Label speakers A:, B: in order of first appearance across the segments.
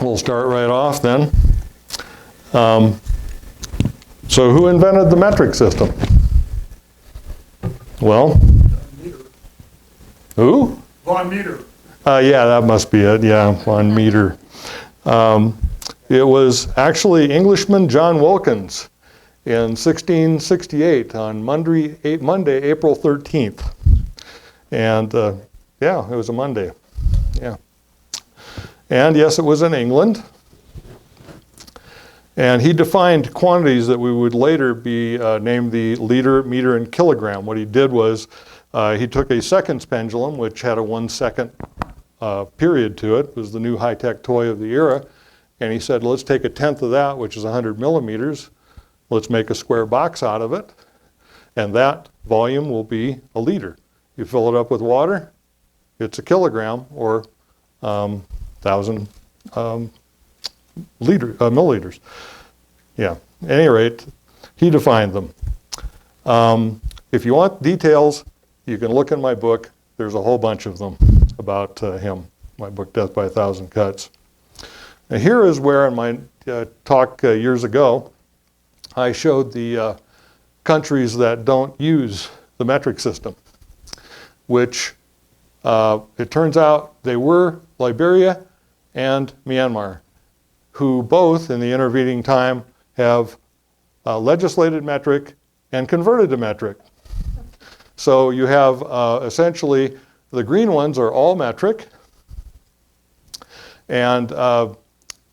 A: We'll start right off then. So who invented the metric system? Well, who?
B: Von Meter.
A: Yeah, that must be it. Yeah, von Meter. It was actually Englishman John Wilkins in 1668 on Monday, April 13th. And yeah, it was a Monday. Yeah. And yes, it was in England. And he defined quantities that we would later be named the liter, meter, and kilogram. What he did was he took a seconds pendulum, which had a 1 second period to it. It was the new high-tech toy of the era. And he said, let's take a tenth of that, which is 100 millimeters. Let's make a square box out of it. And that volume will be a liter. You fill it up with water, it's a kilogram, or 1,000 milliliters. Yeah, at any rate, he defined them. If you want details, you can look in my book. There's a whole bunch of them about him, my book, Death by a Thousand Cuts. And here is where in my talk years ago, I showed the countries that don't use the metric system, which it turns out they were Liberia and Myanmar, who both in the intervening time have legislated metric and converted to metric. So you have essentially the green ones are all metric, and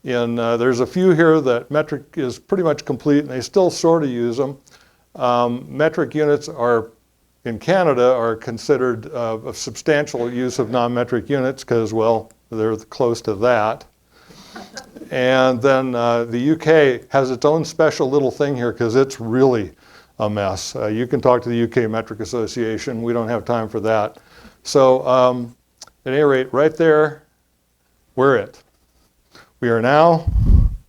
A: there's a few here that metric is pretty much complete, and they still sort of use them. Metric units are in Canada are considered a substantial use of non-metric units because, well, they're close to that. And then the UK has its own special little thing here because it's really a mess. You can talk to the UK Metric Association. We don't have time for that. So at any rate, right there, we're it. We are now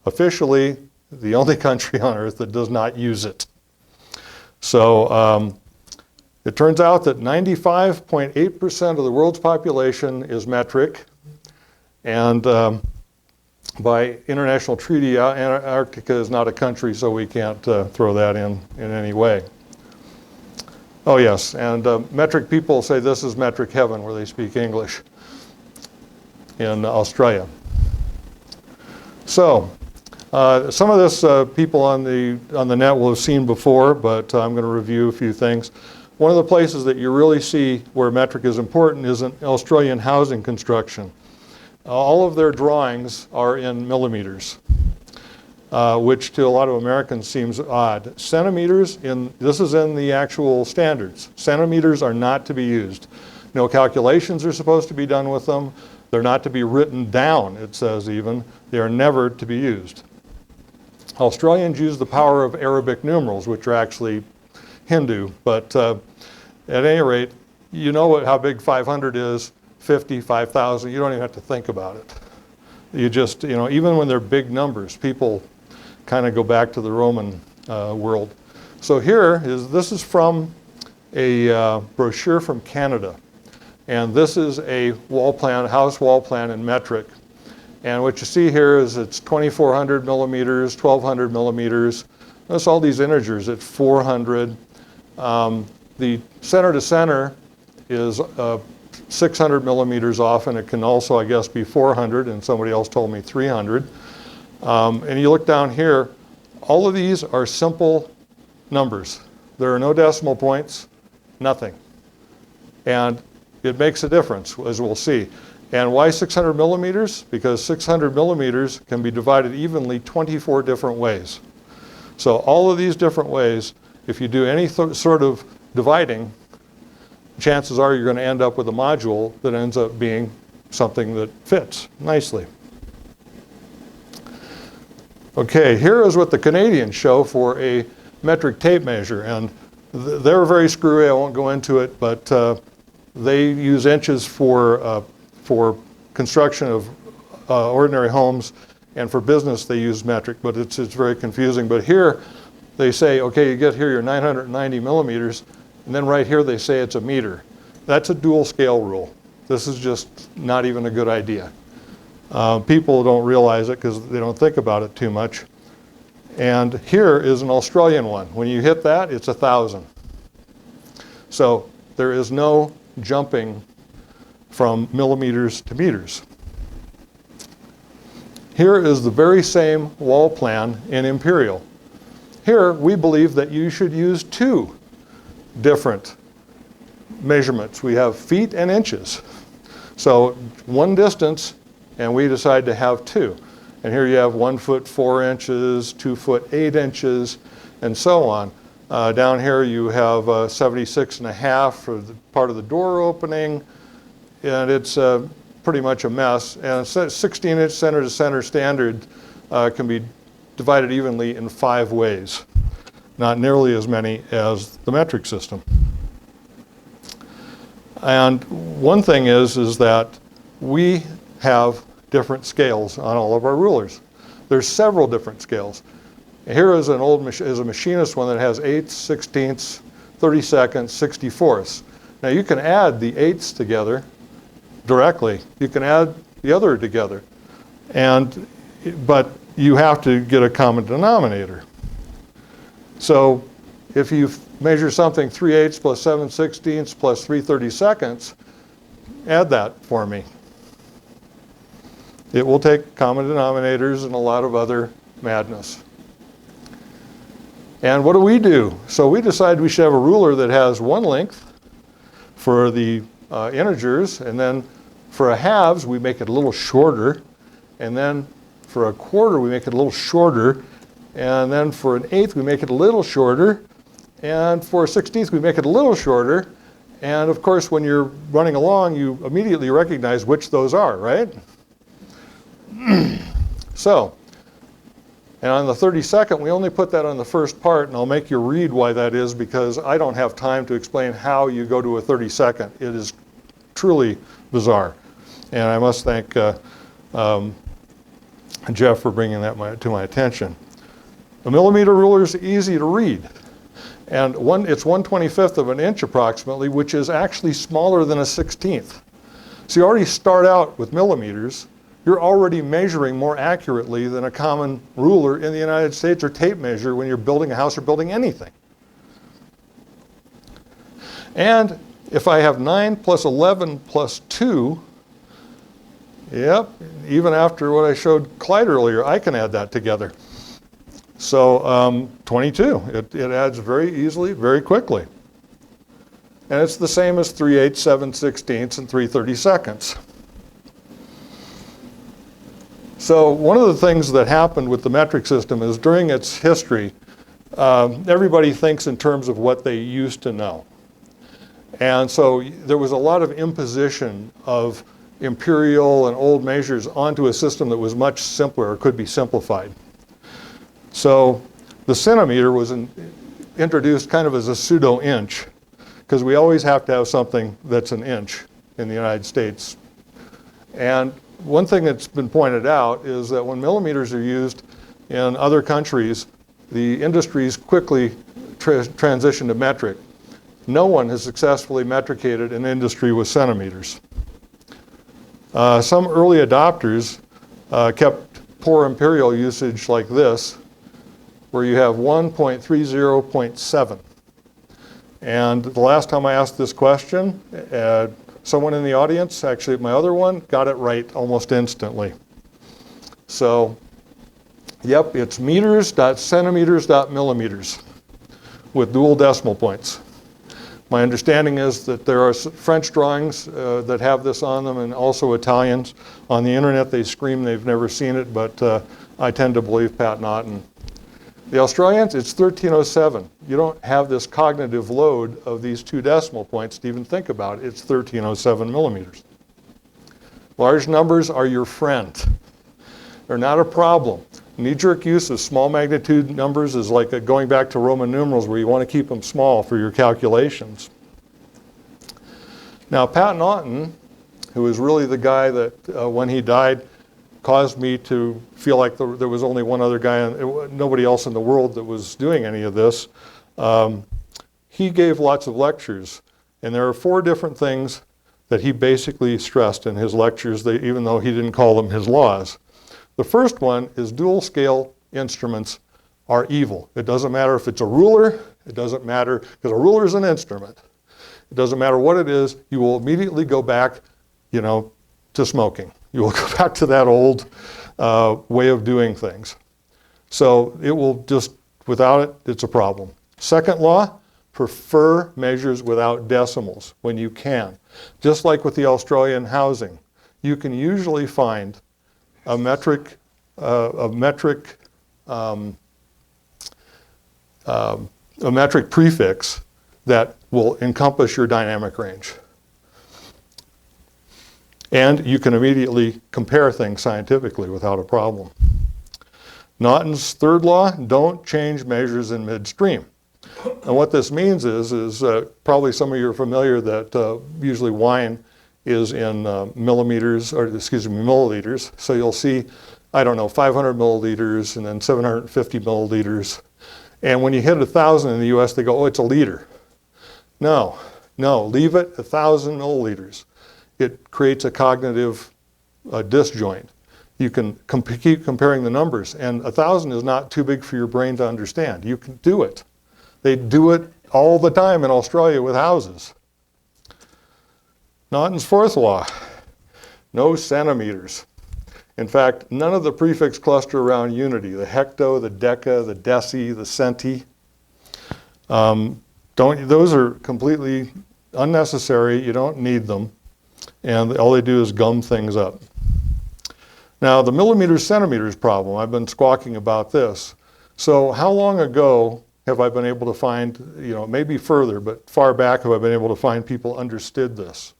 A: officially the only country on earth that does not use it. So it turns out that 95.8% of the world's population is metric. And by international treaty, Antarctica is not a country, so we can't throw that in any way. Oh yes, and metric people say this is metric heaven where they speak English in Australia. So some of this people on the net will have seen before, but I'm going to review a few things. One of the places that you really see where metric is important is in Australian housing construction. All of their drawings are in millimeters, which to a lot of Americans seems odd. Centimeters, this is in the actual standards. Centimeters are not to be used. No calculations are supposed to be done with them. They're not to be written down, it says even. They are never to be used. Australians use the power of Arabic numerals, which are actually Hindu, but at any rate, you know how big 500 is. 50, 5,000, you don't even have to think about it. You just, even when they're big numbers, people kind of go back to the Roman world. So this is from a brochure from Canada. And this is a wall plan, house wall plan in metric. And what you see here is it's 2,400 millimeters, 1,200 millimeters. That's all these integers at 400. The center to center is 600 millimeters off, and it can also, I guess, be 400, and somebody else told me 300. And you look down here, all of these are simple numbers. There are no decimal points, nothing. And it makes a difference, as we'll see. And why 600 millimeters? Because 600 millimeters can be divided evenly 24 different ways. So all of these different ways, if you do any sort of dividing, chances are you're going to end up with a module that ends up being something that fits nicely. Okay, here is what the Canadians show for a metric tape measure. And they're very screwy, I won't go into it, but they use inches for construction of ordinary homes, and for business they use metric, but it's very confusing. But here they say, okay, you get here your 990 millimeters, and then right here they say it's a meter. That's a dual scale rule. This is just not even a good idea. People don't realize it because they don't think about it too much. And here is an Australian one. When you hit that, it's 1,000. So there is no jumping from millimeters to meters. Here is the very same wall plan in imperial. Here, we believe that you should use 2 different measurements. We have feet and inches. So one distance, and we decide to have 2. And here you have 1 foot 4 inches, 2 foot 8 inches, and so on. Down here you have 76.5 for the part of the door opening, and it's pretty much a mess. And 16-inch center to center standard can be divided evenly in 5 ways, not nearly as many as the metric system. And one thing is that we have different scales on all of our rulers. There's several different scales. Here is a machinist one that has 8/16, 32nds, 64ths. Now you can add the 8ths together directly. You can add the other together, but you have to get a common denominator. So if you measure something 3/8 plus 7/16 plus 3/32, add that for me. It will take common denominators and a lot of other madness. And what do? So we decided we should have a ruler that has 1 length for the integers, and then for a halves we make it a little shorter, and then for a quarter we make it a little shorter, and then for an 1/8 we make it a little shorter, and for a 16th we make it a little shorter, and of course when you're running along you immediately recognize which those are, right? So, and on the 32nd, we only put that on the first part, and I'll make you read why that is because I don't have time to explain how you go to a 32nd. It is truly bizarre. And I must thank Jeff for bringing that to my attention. A millimeter ruler is easy to read. And it's 1/25 of an inch approximately, which is actually smaller than a 16th. So you already start out with millimeters. You're already measuring more accurately than a common ruler in the United States or tape measure when you're building a house or building anything. And if I have 9 plus 11 plus 2, yep, even after what I showed Clyde earlier, I can add that together. So 22, it adds very easily, very quickly. And it's the same as 3/8, 7/16, and 3/32. So one of the things that happened with the metric system is during its history, everybody thinks in terms of what they used to know. And so there was a lot of imposition of imperial and old measures onto a system that was much simpler or could be simplified. So the centimeter was introduced kind of as a pseudo-inch because we always have to have something that's an inch in the United States. And one thing that's been pointed out is that when millimeters are used in other countries, the industries quickly transition to metric. No one has successfully metricated an industry with centimeters. Some early adopters kept poor imperial usage like this, where you have 1.30.7. And the last time I asked this question, someone in the audience, actually my other one, got it right almost instantly. So, yep, it's meters.centimeters.millimeters with dual decimal points. My understanding is that there are French drawings that have this on them and also Italians. On the internet they scream they've never seen it, but I tend to believe Pat Naughton. The Australians, it's 1307. You don't have this cognitive load of these 2 decimal points to even think about it. It's 1307 millimeters. Large numbers are your friend. They're not a problem. Knee-jerk use of small magnitude numbers is like going back to Roman numerals where you want to keep them small for your calculations. Now, Pat Naughton, who was really the guy that when he died, caused me to feel like there was only one other guy, nobody else in the world that was doing any of this. He gave lots of lectures, and there are 4 different things that he basically stressed in his lectures, even though he didn't call them his laws. The first one is dual scale instruments are evil. It doesn't matter if it's a ruler, it doesn't matter, because a ruler is an instrument. It doesn't matter what it is, you will immediately go back, to smoking. You will go back to that old way of doing things. So it will just, without it, it's a problem. Second law, prefer measures without decimals when you can. Just like with the Australian housing, you can usually find a metric prefix that will encompass your dynamic range. And you can immediately compare things scientifically without a problem. Naughton's third law, don't change measures in midstream. And what this means is probably some of you are familiar that usually wine is in milliliters. So you'll see, 500 milliliters and then 750 milliliters. And when you hit 1,000 in the US, they go, oh, it's a liter. No, leave it 1,000 milliliters. It creates a cognitive disjoint. You can keep comparing the numbers, and 1,000 is not too big for your brain to understand. You can do it. They do it all the time in Australia with houses. Naughton's fourth law, no centimeters. In fact, none of the prefix cluster around unity, the hecto, the deca, the deci, the centi, those are completely unnecessary. You don't need them. And all they do is gum things up. Now, the millimeters, centimeters problem, I've been squawking about this. So how long ago have I been able to find, maybe further, but far back have I been able to find people understood this?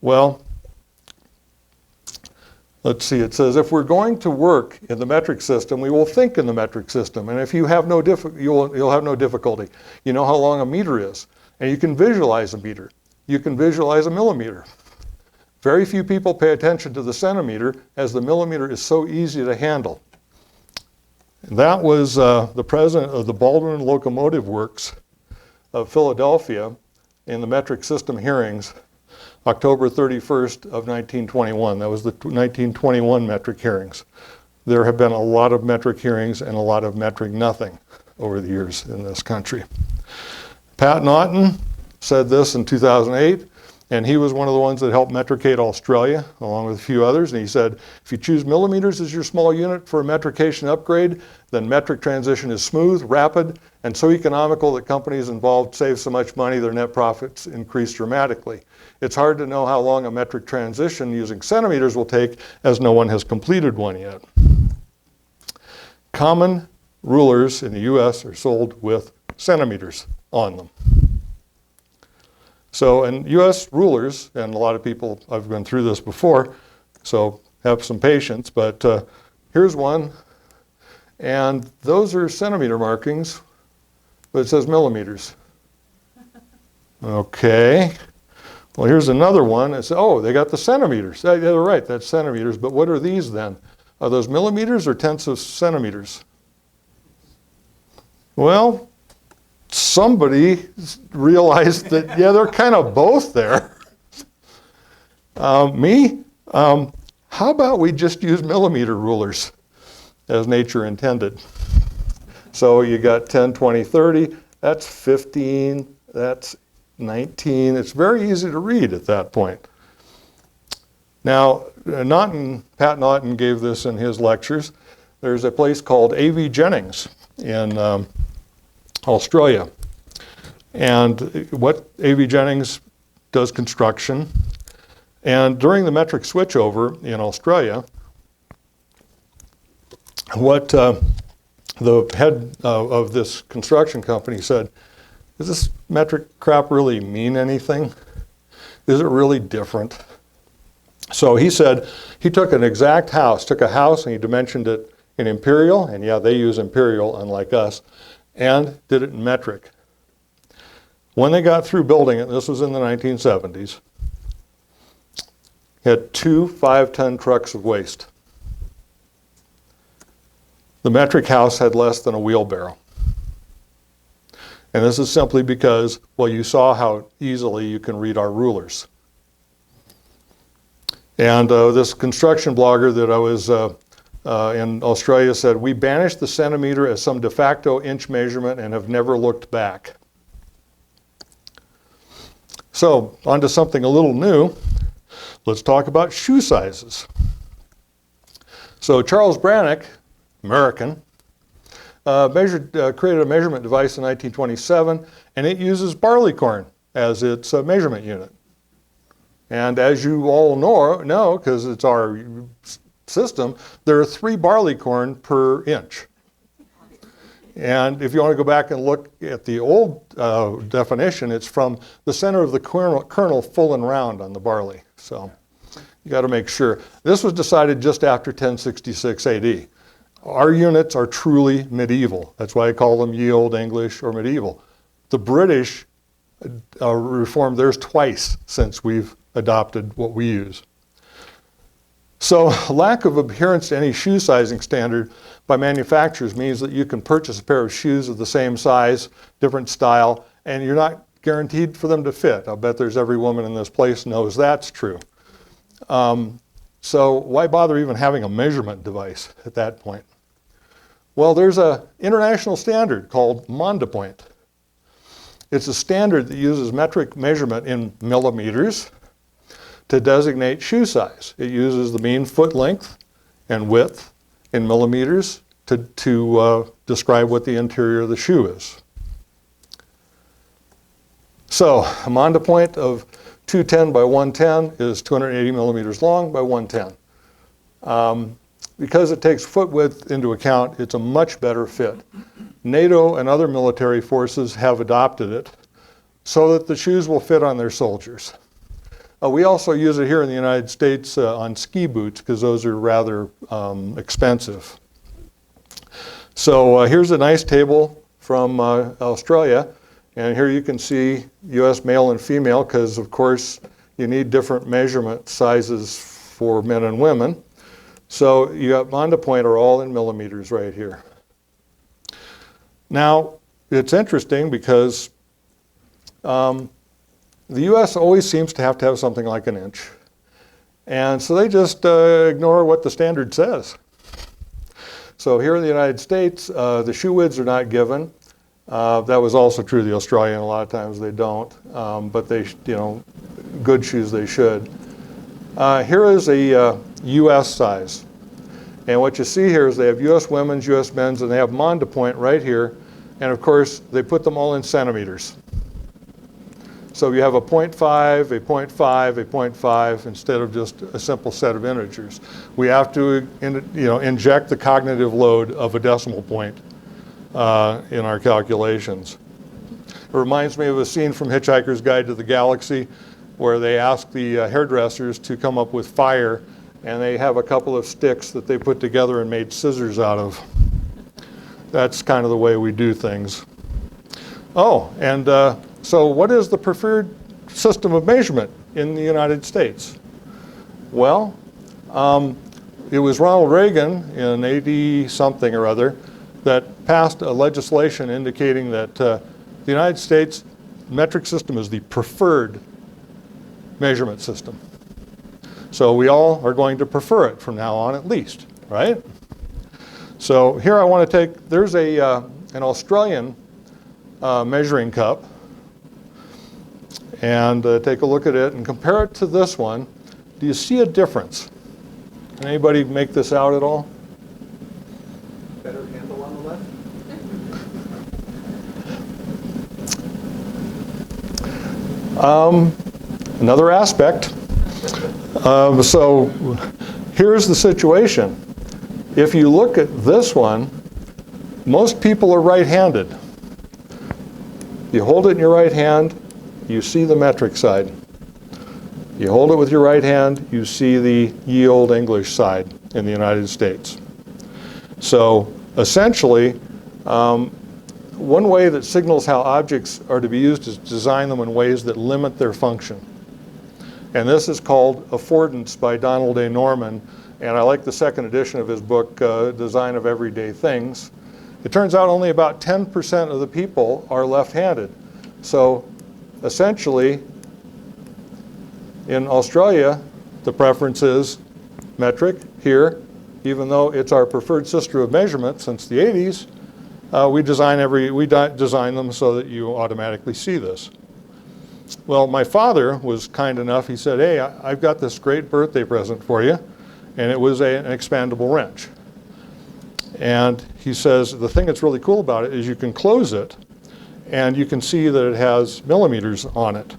A: Well, let's see, it says if we're going to work in the metric system, we will think in the metric system. And if you have you'll have no difficulty. You know how long a meter is, and you can visualize a meter. You can visualize a millimeter. Very few people pay attention to the centimeter, as the millimeter is so easy to handle. And that was the president of the Baldwin Locomotive Works of Philadelphia in the metric system hearings, October 31st of 1921. That was the 1921 metric hearings. There have been a lot of metric hearings and a lot of metric nothing over the years in this country. Pat Naughton said this in 2008, and he was one of the ones that helped metricate Australia, along with a few others, and he said, if you choose millimeters as your small unit for a metrication upgrade, then metric transition is smooth, rapid, and so economical that companies involved save so much money their net profits increase dramatically. It's hard to know how long a metric transition using centimeters will take, as no one has completed one yet. Common rulers in the US are sold with centimeters on them. So, and US rulers, and a lot of people, I've been through this before, so have some patience, but here's one, and those are centimeter markings, but it says millimeters. Okay, well here's another one, it's, oh, they got the centimeters. They're right, that's centimeters, but what are these then? Are those millimeters or tenths of centimeters? Well, somebody realized that, yeah, they're kind of both there. How about we just use millimeter rulers as nature intended? So you got 10, 20, 30, that's 15, that's 19. It's very easy to read at that point. Now, Pat Naughton gave this in his lectures. There's a place called A.V. Jennings in Australia. And what A.V. Jennings does construction. And during the metric switchover in Australia, what the head of this construction company said, does this metric crap really mean anything? Is it really different? So he said, he took an exact house, took a house and he dimensioned it in imperial, and yeah, they use imperial unlike us, and did it in metric. When they got through building it, this was in the 1970s, had 2 5-ton trucks of waste. The metric house had less than a wheelbarrow. And this is simply because, well, you saw how easily you can read our rulers. And this construction blogger that I was in Australia said, "We banished the centimeter as some de facto inch measurement and have never looked back." So, on to something a little new. Let's talk about shoe sizes. So Charles Brannock, American, created a measurement device in 1927, and it uses barleycorn as its measurement unit. And as you all know, because it's our system, there are 3 barleycorn per inch. And if you want to go back and look at the old definition, it's from the center of the kernel full and round on the barley. So you got to make sure. This was decided just after 1066 AD. Our units are truly medieval. That's why I call them ye olde English or medieval. The British reformed theirs twice since we've adopted what we use. So lack of adherence to any shoe sizing standard by manufacturers means that you can purchase a pair of shoes of the same size, different style, and you're not guaranteed for them to fit. I'll bet there's every woman in this place knows that's true. So why bother even having a measurement device at that point? Well, there's an international standard called Mondepoint. It's a standard that uses metric measurement in millimeters to designate shoe size. It uses the mean foot length and width in millimeters to describe what the interior of the shoe is. So a Mondepoint of 210 by 110 is 280 millimeters long by 110. Because it takes foot width into account, it's a much better fit. NATO and other military forces have adopted it so that the shoes will fit on their soldiers. We also use it here in the United States on ski boots because those are rather expensive. So here's a nice table from Australia. And here you can see US male and female because, of course, you need different measurement sizes for men and women. So you got Mondepoint are all in millimeters right here. Now, it's interesting because the US always seems to have something like an inch. And so they just ignore what the standard says. So here in the United States, the shoe widths are not given. That was also true of the Australian. A lot of times they don't, but they, good shoes they should. Here is a U.S. size. And what you see here is they have U.S. women's, U.S. men's, and they have Mondepoint right here. And of course, they put them all in centimeters. So you have a 0.5, a 0.5, a 0.5 instead of just a simple set of integers. We have to inject the cognitive load of a decimal point in our calculations. It reminds me of a scene from Hitchhiker's Guide to the Galaxy where they ask the hairdressers to come up with fire, and they have a couple of sticks that they put together and made scissors out of. That's kind of the way we do things. Oh, and so what is the preferred system of measurement in the United States? Well, it was Ronald Reagan in 80 something or other that passed a legislation indicating that the United States metric system is the preferred measurement system. So we all are going to prefer it from now on at least, right? So here I want to take, there's an Australian measuring cup, and take a look at it and compare it to this one. Do you see a difference? Can anybody make this out at all?
B: Better handle on the left?
A: Another aspect. So here's the situation. If you look at this one, most people are right-handed. You hold it in your right hand, you see the metric side. You hold it with your right hand, you see the ye olde English side in the United States. So essentially, one way that signals how objects are to be used is to design them in ways that limit their function. And this is called affordance by Donald A. Norman. And I like the second edition of his book, Design of Everyday Things. It turns out only about 10% of the people are left-handed. So essentially, in Australia, The preference is metric here, even though it's our preferred system of measurement since the 80s. We design them so that you automatically see this. Well, my father was kind enough. He said, hey, I've got this great birthday present for you. And it was an expandable wrench. And he says, the thing that's really cool about it is you can close it, and you can see that it has millimeters on it.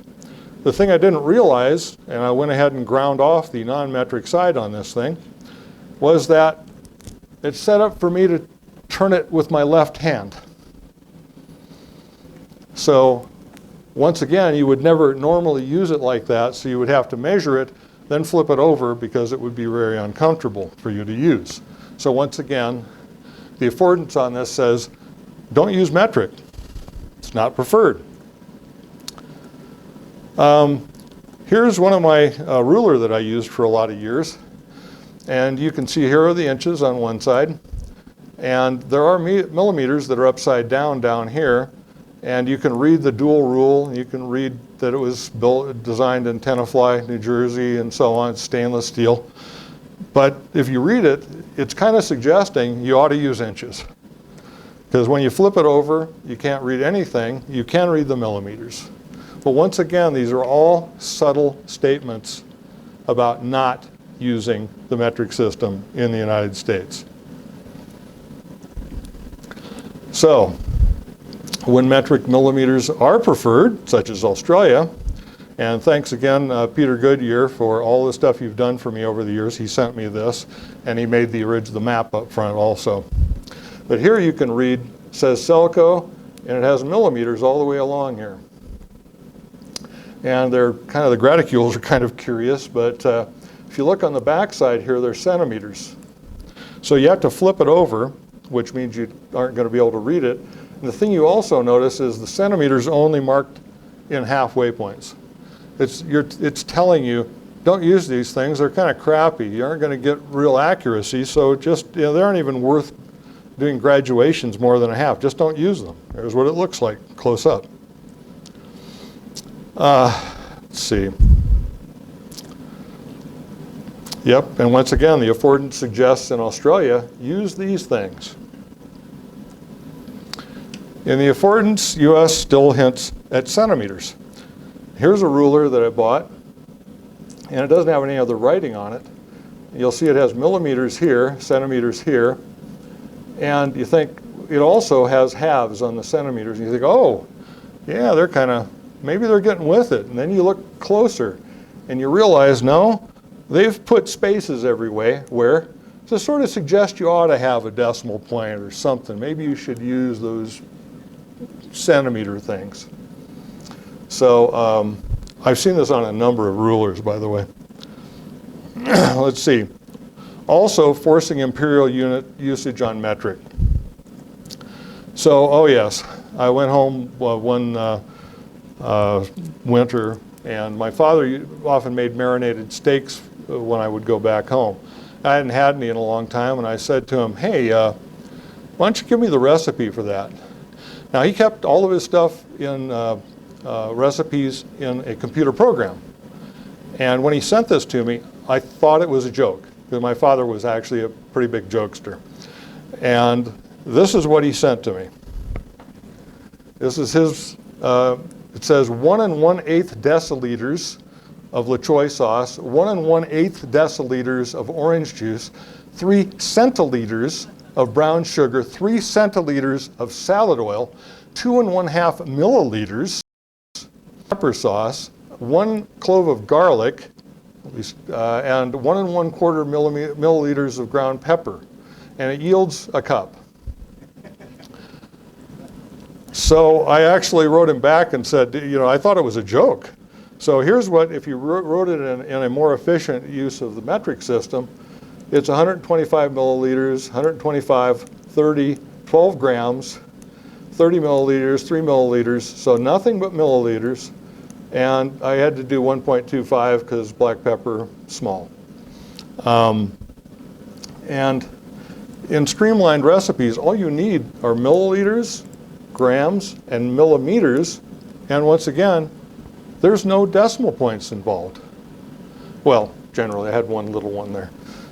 A: The thing I didn't realize, and I went ahead and ground off the non-metric side on this thing, was that it's set up for me to turn it with my left hand. So once again, you would never normally use it like that, so you would have to measure it, then flip it over because it would be very uncomfortable for you to use. So once again, the affordance on this says, don't use metric. It's not preferred. Here's one of my ruler that I used for a lot of years. And you can see here are the inches on one side. And there are millimeters that are upside down here. And you can read the dual rule. You can read that it was designed in Tenafly, New Jersey, and so on, stainless steel. But if you read it, it's kind of suggesting you ought to use inches. Because when you flip it over, you can't read anything. You can read the millimeters. But once again, these are all subtle statements about not using the metric system in the United States. So, when metric millimeters are preferred, such as Australia, and thanks again, Peter Goodyear, for all the stuff you've done for me over the years. He sent me this, and he made the map up front also. But here you can read, it says Selco, and it has millimeters all the way along here. And they're kind of, the graticules are kind of curious, but if you look on the back side here, they're centimeters. So you have to flip it over, which means you aren't going to be able to read it. And the thing you also notice is the centimeters only marked in halfway points. It's telling you, don't use these things. They're kind of crappy. You aren't going to get real accuracy. So just, they aren't even worth doing graduations more than a half. Just don't use them. There's what it looks like close up. Let's see. Yep, and once again, the affordance suggests in Australia, use these things. In the affordance, US still hints at centimeters. Here's a ruler that I bought, and it doesn't have any other writing on it. You'll see it has millimeters here, centimeters here, and you think it also has halves on the centimeters. And you think, oh, yeah, they're kind of, maybe they're getting with it. And then you look closer, and you realize, no, they've put spaces everywhere where to sort of suggest you ought to have a decimal point or something. Maybe you should use those centimeter things. So I've seen this on a number of rulers, by the way. Let's see. Also, forcing imperial unit usage on metric. So, oh yes, I went home one winter, and my father often made marinated steaks when I would go back home. I hadn't had any in a long time, and I said to him, hey, why don't you give me the recipe for that? Now, he kept all of his stuff in recipes in a computer program. And when he sent this to me, I thought it was a joke, because my father was actually a pretty big jokester. And this is what he sent to me. This is his, it says 1 1/8 deciliters of La Choy sauce, 1 1/8 deciliters of orange juice, 3 centiliters of brown sugar, 3 centiliters of salad oil, 2 1/2 milliliters pepper sauce, 1 clove of garlic, at least, and 1 1/4 milliliters of ground pepper, and it yields a cup. So I actually wrote him back and said, you know, I thought it was a joke. So here's what, if you wrote it in a more efficient use of the metric system, it's 125 milliliters, 125, 30, 12 grams, 30 milliliters, 3 milliliters, so nothing but milliliters. And I had to do 1.25 because black pepper, small. And in streamlined recipes, all you need are milliliters, grams, and millimeters. And once again, there's no decimal points involved. Well, generally. I had one little one there.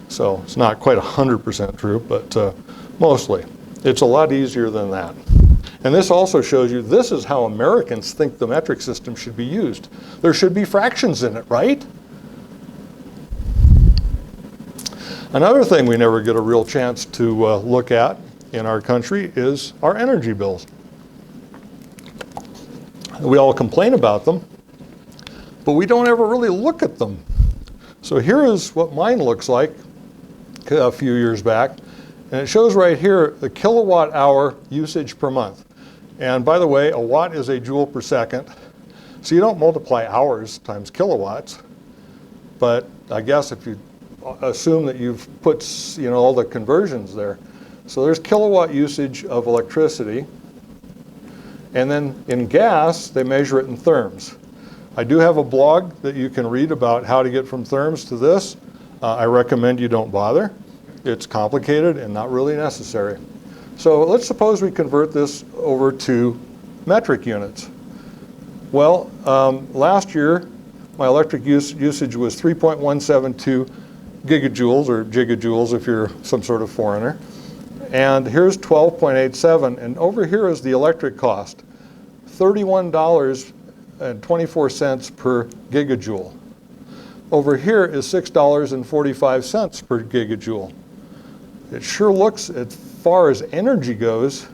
A: So it's not quite 100% true, but mostly. It's a lot easier than that. And this also shows you this is how Americans think the metric system should be used. There should be fractions in it, right? Another thing we never get a real chance to look at in our country is our energy bills. We all complain about them, but we don't ever really look at them. So here is what mine looks like a few years back. And it shows right here the kilowatt hour usage per month. And by the way, a watt is a joule per second. So you don't multiply hours times kilowatts. But I guess if you assume that you've put, all the conversions there. So there's kilowatt usage of electricity. And then in gas, they measure it in therms. I do have a blog that you can read about how to get from therms to this. I recommend you don't bother. It's complicated and not really necessary. So let's suppose we convert this over to metric units. Well, last year, my electric usage was 3.172 gigajoules, or gigajoules if you're some sort of foreigner. And here's 12.87, and over here is the electric cost, $31.24 per gigajoule. Over here is $6.45 per gigajoule. It sure looks, as far as energy goes,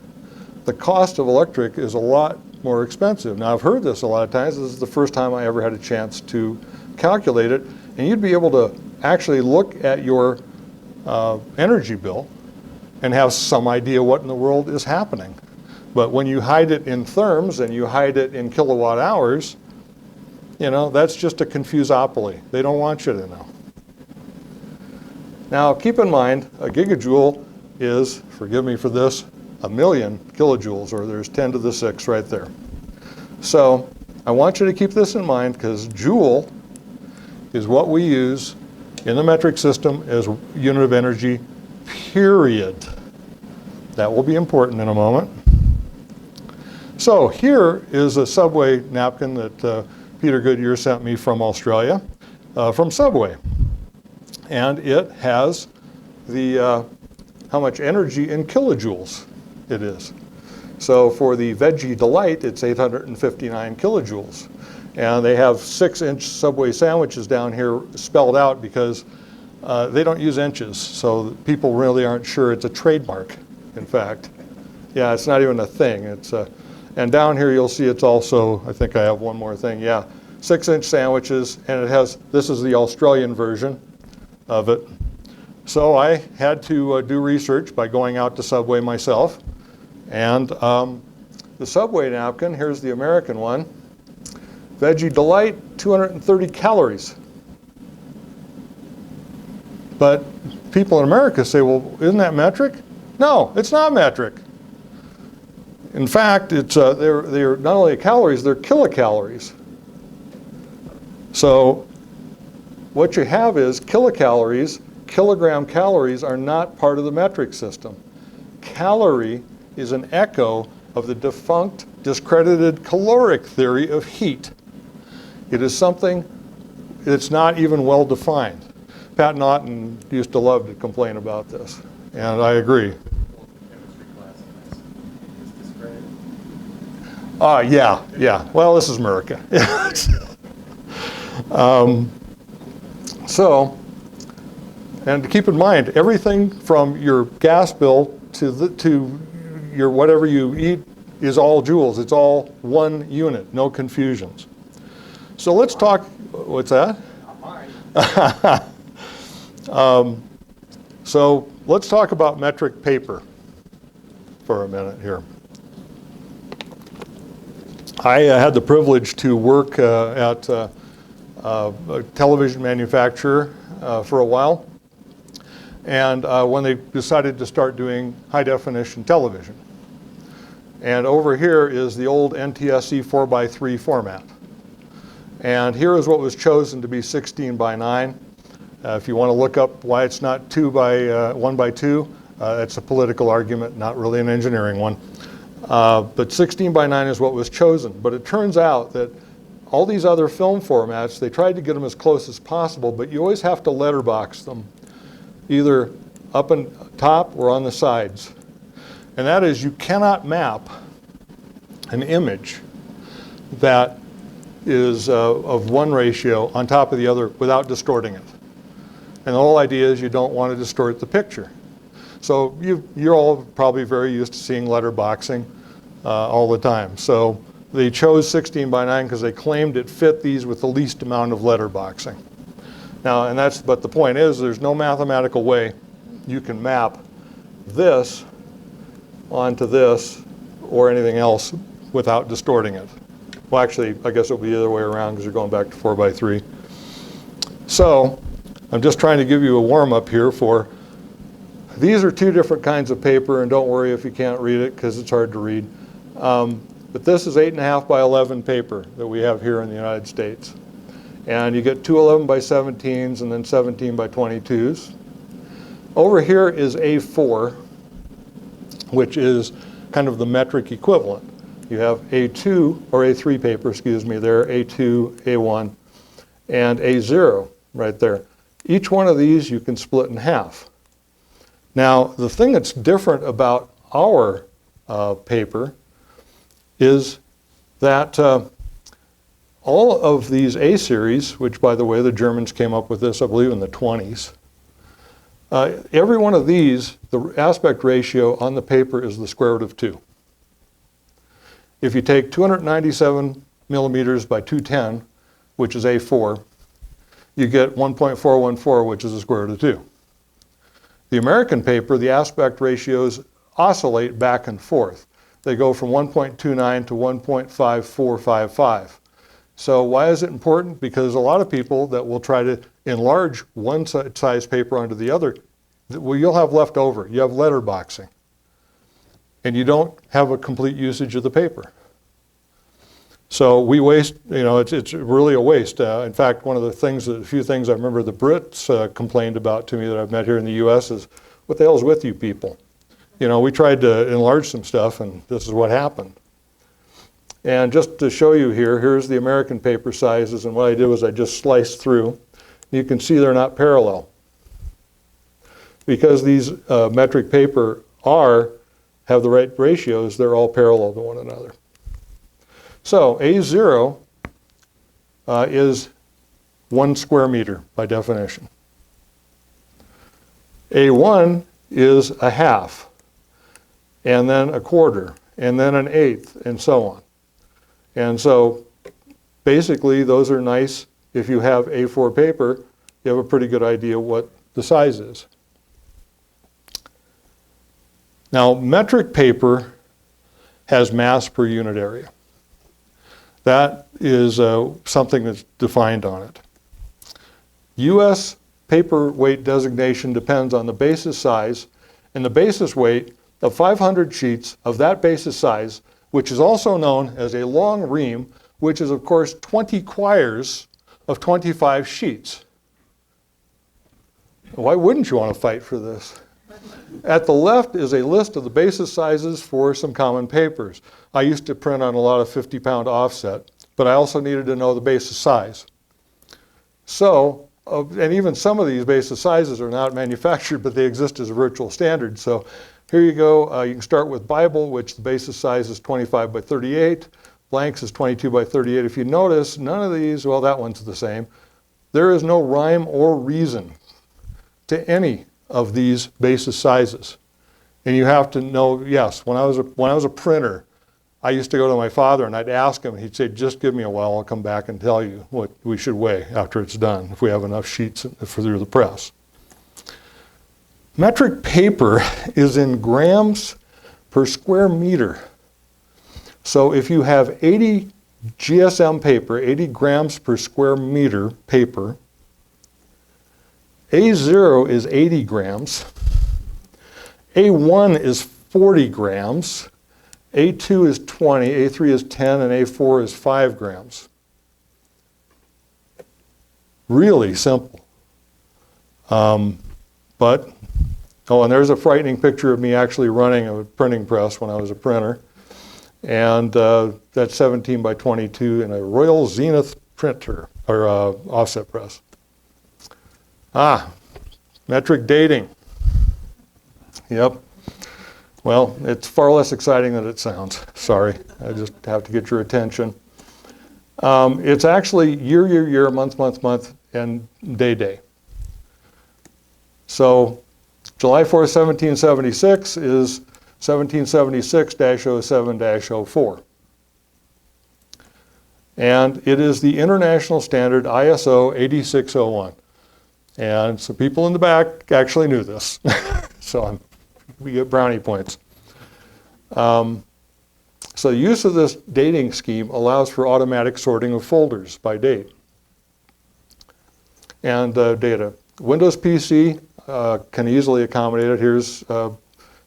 A: the cost of electric is a lot more expensive. Now, I've heard this a lot of times. This is the first time I ever had a chance to calculate it. And you'd be able to actually look at your energy bill and have some idea what in the world is happening. But when you hide it in therms and you hide it in kilowatt hours, that's just a confusopoly. They don't want you to know. Now, keep in mind, a gigajoule is, forgive me for this, 1,000,000 kilojoules, or there's 10 to the 6 right there. So I want you to keep this in mind, because joule is what we use in the metric system as a unit of energy, period. That will be important in a moment. So here is a Subway napkin that Peter Goodyear sent me from Australia, from Subway. And it has the how much energy in kilojoules it is. So for the Veggie Delight, it's 859 kilojoules. And they have 6-inch Subway sandwiches down here spelled out because they don't use inches. So people really aren't sure it's a trademark, in fact. Yeah, it's not even a thing. And down here you'll see it's also, I think I have one more thing, yeah, 6-inch sandwiches, and it has, this is the Australian version of it. So I had to do research by going out to Subway myself. And the Subway napkin, here's the American one, Veggie Delight, 230 calories. But people in America say, well, isn't that metric? No, it's not metric. In fact, it's they're not only calories, they're kilocalories. So what you have is kilocalories. Kilogram calories are not part of the metric system. Calorie is an echo of the defunct, discredited caloric theory of heat. It is something that's not even well defined. Pat Naughton used to love to complain about this, and I agree. Yeah. Well, this is America. And to keep in mind, everything from your gas bill to your whatever you eat is all joules. It's all one unit, no confusions. So let's talk, what's that? Not mine. So let's talk about metric paper for a minute here. I had the privilege to work at a television manufacturer for a while. And when they decided to start doing high definition television. And over here is the old NTSC 4:3 format. And here is what was chosen to be 16 by 9. If you want to look up why it's not 1 by 2, it's a political argument, not really an engineering one. But 16 by 9 is what was chosen. But it turns out that all these other film formats, they tried to get them as close as possible, but you always have to letterbox them, either up and top or on the sides. And that is, you cannot map an image that is of one ratio on top of the other without distorting it. And the whole idea is you don't want to distort the picture. So you're all probably very used to seeing letterboxing all the time. So they chose 16 by 9 because they claimed it fit these with the least amount of letterboxing. Now, but the point is, there's no mathematical way you can map this onto this or anything else without distorting it. Well, actually, I guess it'll be the other way around because you're going back to 4 by 3. So I'm just trying to give you a warm-up here for, these are two different kinds of paper, and don't worry if you can't read it because it's hard to read. But this is 8.5 by 11 paper that we have here in the United States. And you get two 11 by 17s and then 17 by 22s. Over here is A4, which is kind of the metric equivalent. You have A2, or A3 paper, excuse me, there, A2, A1, and A0 right there. Each one of these you can split in half. Now, the thing that's different about our paper is that all of these A series, which by the way, the Germans came up with this, I believe, in the 20s, every one of these, the aspect ratio on the paper is the square root of 2. If you take 297 millimeters by 210, which is A4, you get 1.414, which is the square root of 2. The American paper, the aspect ratios oscillate back and forth. They go from 1.29 to 1.5455. So why is it important? Because a lot of people that will try to enlarge one size paper onto the other, well, you'll have leftover. You have letterboxing. And you don't have a complete usage of the paper. So we waste, it's really a waste. In fact, one of the things, a few things I remember the Brits complained about to me that I've met here in the US is, what the hell's with you people? We tried to enlarge some stuff and this is what happened. And just to show you here, here's the American paper sizes, and what I did was I just sliced through. You can see they're not parallel. Because these metric paper have the right ratios, they're all parallel to one another. So A0 is 1 square meter by definition. A1 is a half, and then a quarter, and then an eighth, and so on. And so basically those are nice. If you have A4 paper, you have a pretty good idea what the size is. Now, metric paper has mass per unit area. That is something that's defined on it. U.S. paper weight designation depends on the basis size and the basis weight of 500 sheets of that basis size, which is also known as a long ream, which is, of course, 20 quires of 25 sheets. Why wouldn't you want to fight for this? At the left is a list of the basis sizes for some common papers. I used to print on a lot of 50-pound offset, but I also needed to know the basis size. So, and even some of these basis sizes are not manufactured, but they exist as a virtual standard. So here you go. You can start with Bible, which the basis size is 25 by 38. Blanks is 22 by 38. If you notice, none of these, well, that one's the same. There is no rhyme or reason to any of these basis sizes. And you have to know, yes, when I was a printer, I used to go to my father and I'd ask him, he'd say, just give me a while, I'll come back and tell you what we should weigh after it's done, if we have enough sheets through the press. Metric paper is in grams per square meter. So if you have 80 GSM paper, 80 grams per square meter paper, A0 is 80 grams, A1 is 40 grams, A2 is 20, A3 is 10, and A4 is 5 grams. Really simple. And there's a frightening picture of me actually running a printing press when I was a printer. And that's 17 by 22 in a Royal Zenith printer, or offset press. Metric dating. Yep. Well, it's far less exciting than it sounds. Sorry, I just have to get your attention. It's actually year, month, and day. So July 4th, 1776 is 1776-07-04. And it is the international standard ISO 8601. And some people in the back actually knew this. So we get brownie points. So the use of this dating scheme allows for automatic sorting of folders by date and data. Windows PC can easily accommodate it. Here's a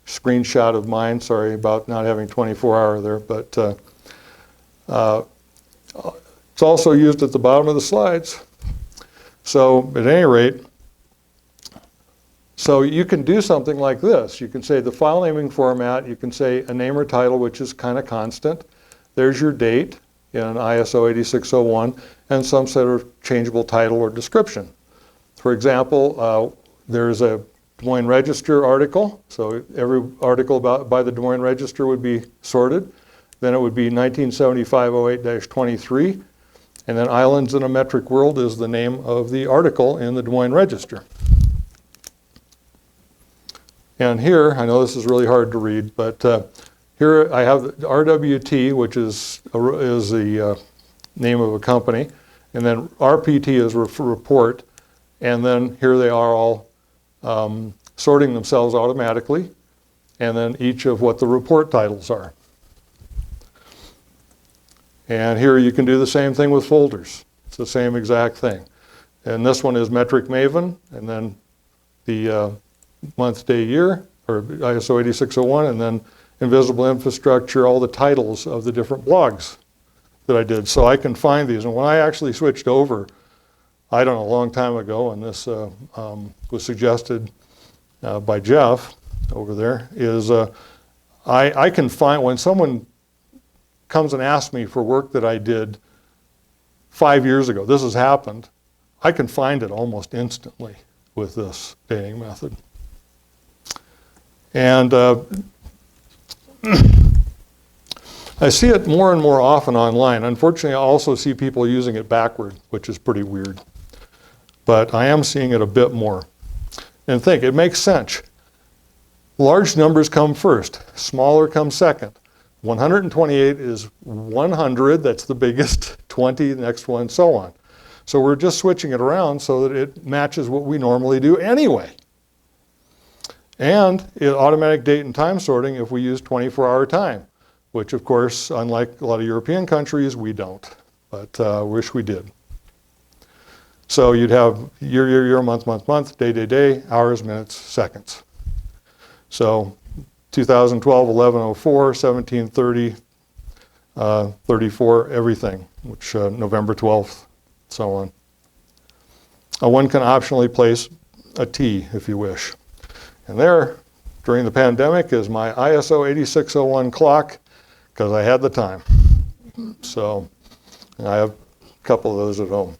A: screenshot of mine. Sorry about not having 24-hour there, but it's also used at the bottom of the slides. So at any rate, so you can do something like this. You can say the file naming format, you can say a name or title, which is kind of constant. There's your date in ISO 8601 and some sort of changeable title or description. For example, there's a Des Moines Register article. So every article by the Des Moines Register would be sorted. Then it would be 1975-08-23. And then Islands in a Metric World is the name of the article in the Des Moines Register. And here, I know this is really hard to read, but here I have the RWT, which is the name of a company, and then RPT is report, and then here they are all sorting themselves automatically, and then each of what the report titles are. And here you can do the same thing with folders. It's the same exact thing. And this one is Metric Maven, and then the month, day, year, or ISO 8601, and then Invisible Infrastructure, all the titles of the different blogs that I did. So I can find these. And when I actually switched over, I don't know, a long time ago, and this was suggested by Jeff over there, is I can find, when someone comes and asks me for work that I did 5 years ago, this has happened, I can find it almost instantly with this dating method. And I see it more and more often online. Unfortunately, I also see people using it backward, which is pretty weird. But I am seeing it a bit more. And think, it makes sense. Large numbers come first, smaller come second. 128 is 100, that's the biggest, 20, the next one, so on. So we're just switching it around so that it matches what we normally do anyway. And automatic date and time sorting if we use 24-hour time, which of course, unlike a lot of European countries, we don't, but wish we did. So you'd have year, month, day, hours, minutes, seconds. So 2012, 1104, 1730, 34, everything, which November 12th, so on. One can optionally place a T if you wish. And there, during the pandemic, is my ISO 8601 clock, because I had the time. So I have a couple of those at home.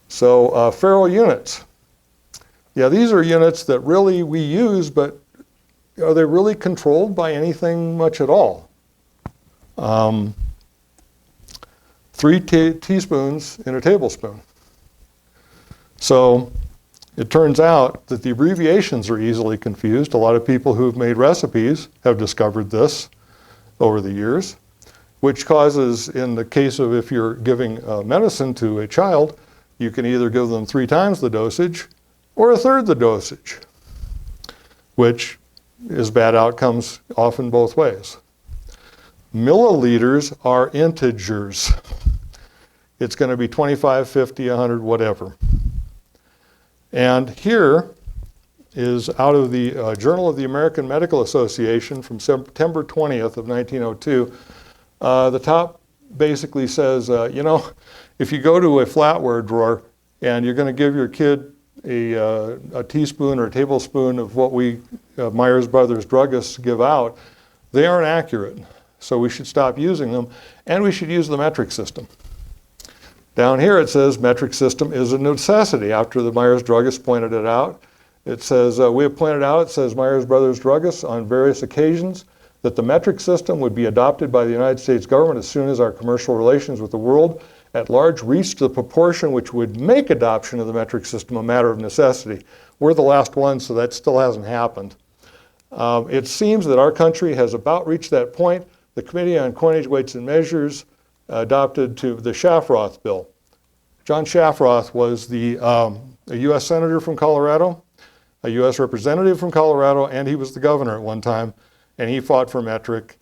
A: So Faro units. Yeah, these are units that really we use, but are they really controlled by anything much at all? 3 teaspoons in a tablespoon. So it turns out that the abbreviations are easily confused. A lot of people who've made recipes have discovered this over the years, which causes, in the case of if you're giving medicine to a child, you can either give them 3 times the dosage or 1/3 the dosage, which is bad outcomes often both ways. Milliliters are integers. It's going to be 25, 50, 100, whatever. And here is out of the Journal of the American Medical Association from September 20th of 1902. The top basically says, you know, if you go to a flatware drawer and you're going to give your kid a teaspoon or a tablespoon of what we Myers Brothers druggists give out, they aren't accurate. so we should stop using them, and we should use the metric system. Down here it says metric system is a necessity after the Myers druggists pointed it out. It says, we have pointed out, it says Myers Brothers druggists on various occasions, that the metric system would be adopted by the United States government as soon as our commercial relations with the world at large reached the proportion which would make adoption of the metric system a matter of necessity. We're the last one, so that still hasn't happened. It seems that our country has about reached that point. The Committee on Coinage, Weights, and Measures adopted to the Shafroth bill. John Shafroth was a U.S. Senator from Colorado, a U.S. Representative from Colorado, and he was the governor at one time, and he fought for metric,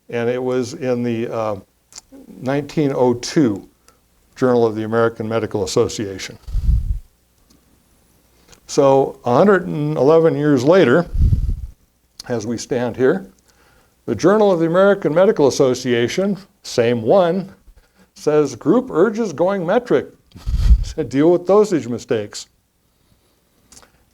A: and it was in the 1902 Journal of the American Medical Association. So 111 years later, as we stand here, the Journal of the American Medical Association, same one, says group urges going metric to deal with dosage mistakes.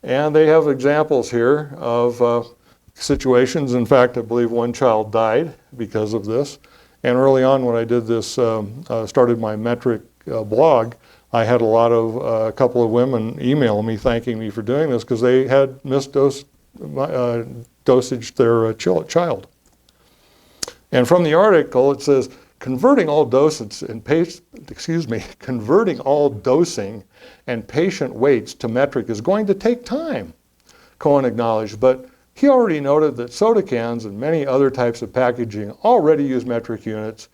A: And they have examples here of situations. In fact, I believe one child died because of this. And early on when I did this, started my metric blog, I had a couple of women email me thanking me for doing this because they had misdosed dosage their child. And from the article it says, converting all dosing and patient weights to metric is going to take time, Cohen acknowledged, but he already noted that soda cans and many other types of packaging already use metric units,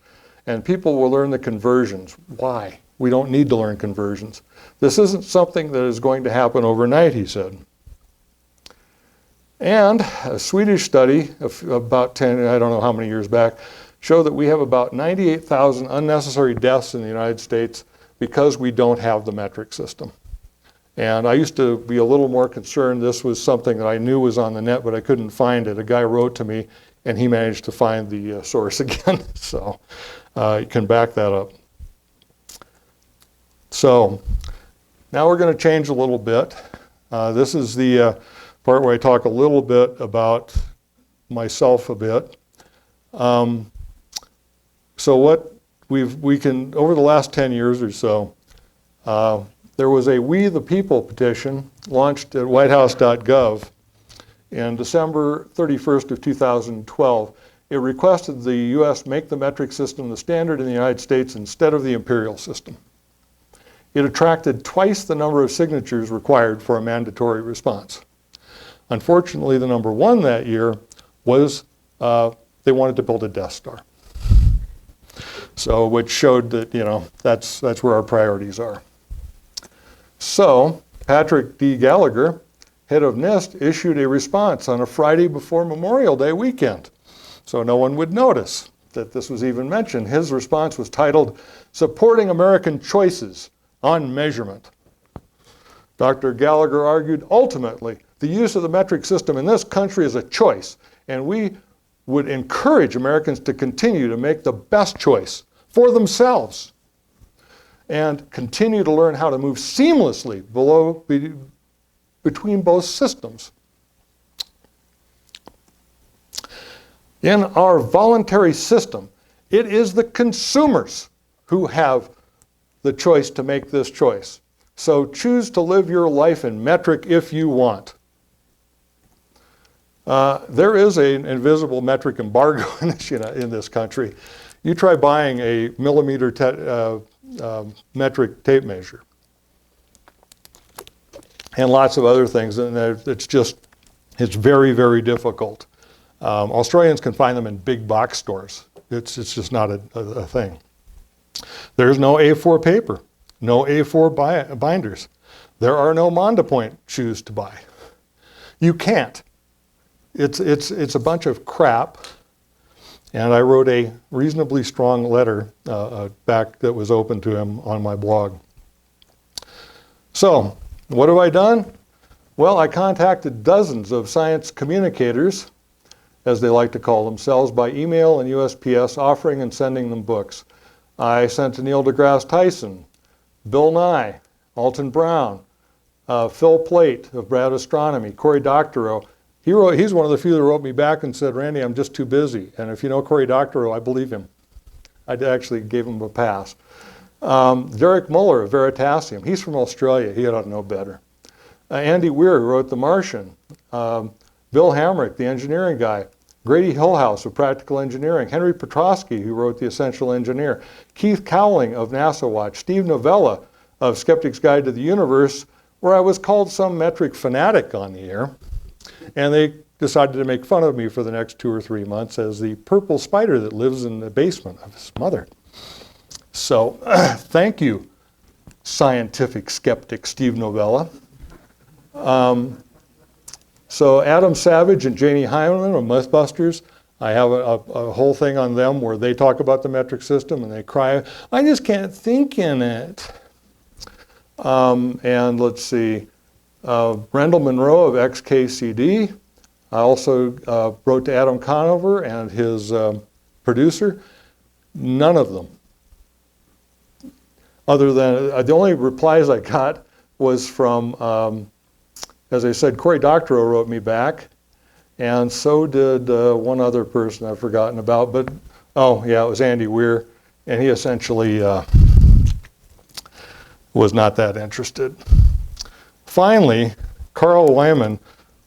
A: and people will learn the conversions. Why? We don't need to learn conversions. This isn't something that is going to happen overnight, he said. And a Swedish study of about 10, I don't know how many years back, showed that we have about 98,000 unnecessary deaths in the United States because we don't have the metric system. And I used to be a little more concerned. This was something that I knew was on the net, but I couldn't find it. A guy wrote to me, and he managed to find the source again. So you can back that up. So now we're going to change a little bit. This is the part where I talk a little bit about myself a bit. So what we can, over the last 10 years or so, there was a We the People petition launched at whitehouse.gov in December 31st of 2012. It requested the U.S. make the metric system the standard in the United States instead of the imperial system. It attracted twice the number of signatures required for a mandatory response. Unfortunately, the number one that year was they wanted to build a Death Star. So, which showed that, you know, that's where our priorities are. So, Patrick D. Gallagher, head of NIST, issued a response on a Friday before Memorial Day weekend, so no one would notice that this was even mentioned. His response was titled, Supporting American Choices on Measurement. Dr. Gallagher argued, ultimately, the use of the metric system in this country is a choice, and we would encourage Americans to continue to make the best choice for themselves and continue to learn how to move seamlessly between both systems. In our voluntary system, it is the consumers who have the choice to make this choice. So choose to live your life in metric if you want. There is an invisible metric embargo in this country. You try buying a millimeter metric tape measure and lots of other things, and it's very, very difficult. Australians can find them in big box stores. It's just not a thing. There's no A4 paper, no A4 binders. There are no Mondopoint shoes to buy. You can't. It's a bunch of crap, and I wrote a reasonably strong letter back that was open to him on my blog. So, what have I done? Well, I contacted dozens of science communicators, as they like to call themselves, by email and USPS, offering and sending them books. I sent to Neil deGrasse Tyson, Bill Nye, Alton Brown, Phil Plait of Brad Astronomy, Cory Doctorow, He's one of the few that wrote me back and said, Randy, I'm just too busy. And if you know Cory Doctorow, I believe him. I actually gave him a pass. Derek Muller of Veritasium, he's from Australia. He ought to know better. Andy Weir, who wrote The Martian. Bill Hamrick, the engineering guy. Grady Hillhouse of Practical Engineering. Henry Petrosky, who wrote The Essential Engineer. Keith Cowling of NASA Watch. Steve Novella of Skeptic's Guide to the Universe, where I was called some metric fanatic on the air. And they decided to make fun of me for the next 2 or 3 months as the purple spider that lives in the basement of his mother. So thank you, scientific skeptic Steve Novella. So Adam Savage and Janie Hyman of Mythbusters, I have a whole thing on them where they talk about the metric system and they cry, I just can't think in it. And let's see, Rendell Monroe of XKCD. I also wrote to Adam Conover and his producer. None of them. Other than, the only replies I got was from, as I said, Cory Doctorow wrote me back, and so did one other person I've forgotten about, but, oh yeah, it was Andy Weir, and he essentially was not that interested. Finally, Carl Wyman,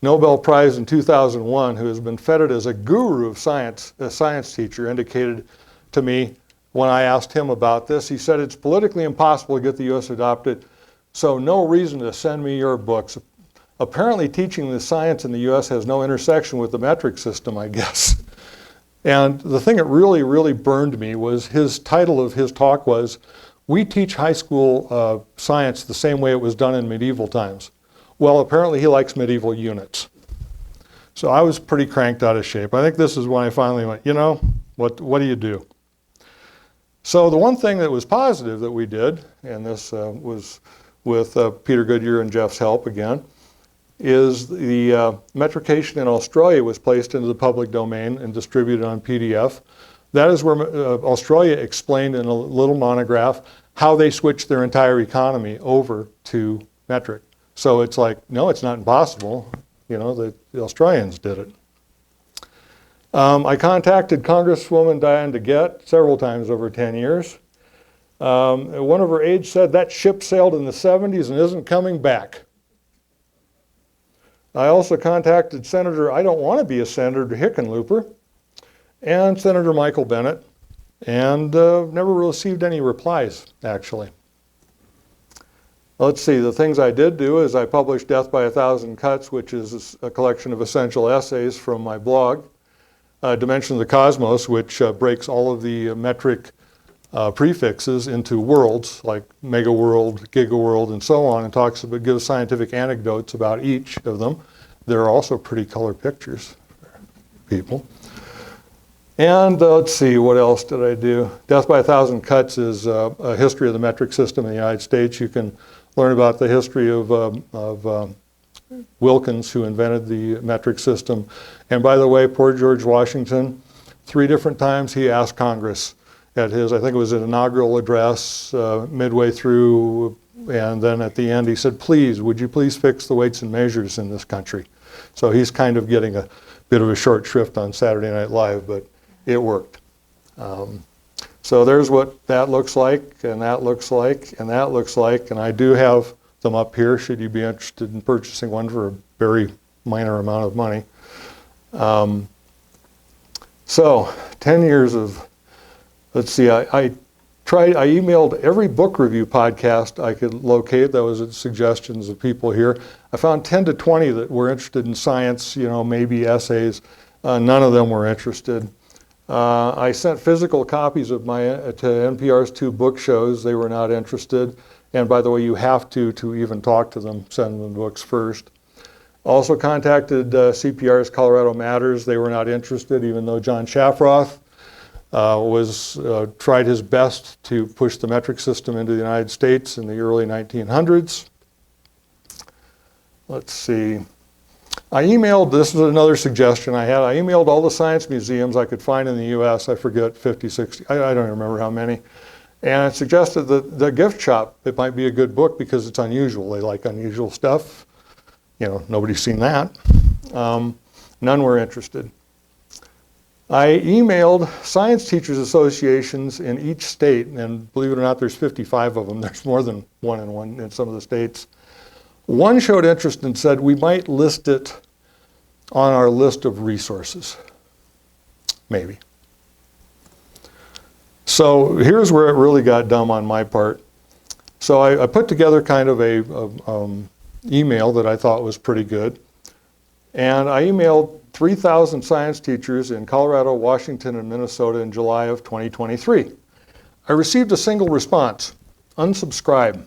A: Nobel Prize in 2001, who has been feted as a guru of science, a science teacher, indicated to me when I asked him about this, he said, it's politically impossible to get the U.S. adopted, so no reason to send me your books. Apparently teaching the science in the U.S. has no intersection with the metric system, I guess. And the thing that really, really burned me was his title of his talk was, we teach high school science the same way it was done in medieval times. Well, apparently he likes medieval units. So I was pretty cranked out of shape. I think this is when I finally went, you know, what do you do? So the one thing that was positive that we did, and this was with Peter Goodyear and Jeff's help again, is the metrication in Australia was placed into the public domain and distributed on PDF. That is where Australia explained in a little monograph how they switched their entire economy over to metric. So it's like, no, it's not impossible. You know, the Australians did it. I contacted Congresswoman Diane DeGette several times over 10 years. One of her aides said that ship sailed in the 70s and isn't coming back. I also contacted Senator, I don't want to be a Senator, Hickenlooper, and Senator Michael Bennet, and never received any replies, actually. Let's see, the things I did do is I published Death by 1,000 Cuts, which is a collection of essential essays from my blog. Dimension of the Cosmos, which breaks all of the metric prefixes into worlds, like megaworld, gigaworld, and so on, and talks about, gives scientific anecdotes about each of them. There are also pretty color pictures for people. And let's see, what else did I do? Death by 1,000 Cuts is a history of the metric system in the United States. You can learn about the history of Wilkins, who invented the metric system. And by the way, poor George Washington, 3 different times he asked Congress at his, I think it was an inaugural address midway through, and then at the end he said, please, would you please fix the weights and measures in this country? So he's kind of getting a bit of a short shrift on Saturday Night Live, but it worked. So there's what that looks like, and that looks like, and that looks like, and I do have them up here should you be interested in purchasing one for a very minor amount of money. So 10 years of, let's see, I emailed every book review podcast I could locate. That was at suggestions of people here. I found 10 to 20 that were interested in science, you know, maybe essays. None of them were interested. I sent physical copies of my to NPR's 2 book shows. They were not interested. And by the way, you have to even talk to them, send them books first. Also contacted CPR's Colorado Matters. They were not interested, even though John Shafroth tried his best to push the metric system into the United States in the early 1900s. Let's see. I emailed, this is another suggestion I had, I emailed all the science museums I could find in the US, I forget, 50, 60, I don't remember how many, and I suggested that the gift shop, it might be a good book because it's unusual. They like unusual stuff. You know, nobody's seen that. None were interested. I emailed science teachers associations in each state, and believe it or not, there's 55 of them. There's more than one in some of the states. One showed interest and said, we might list it on our list of resources. Maybe. So here's where it really got dumb on my part. So I put together kind of a email that I thought was pretty good. And I emailed 3,000 science teachers in Colorado, Washington, and Minnesota in July of 2023. I received a single response, unsubscribe.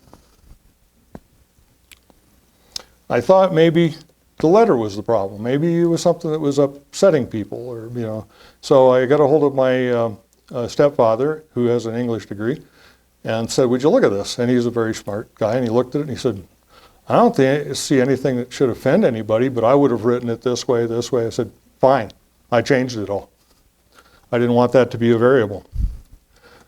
A: I thought maybe the letter was the problem. Maybe it was something that was upsetting people, or, you know. So I got a hold of my stepfather, who has an English degree, and said, would you look at this? And he's a very smart guy, and he looked at it and he said, I don't see anything that should offend anybody, but I would have written it this way, this way. I said, fine. I changed it all. I didn't want that to be a variable.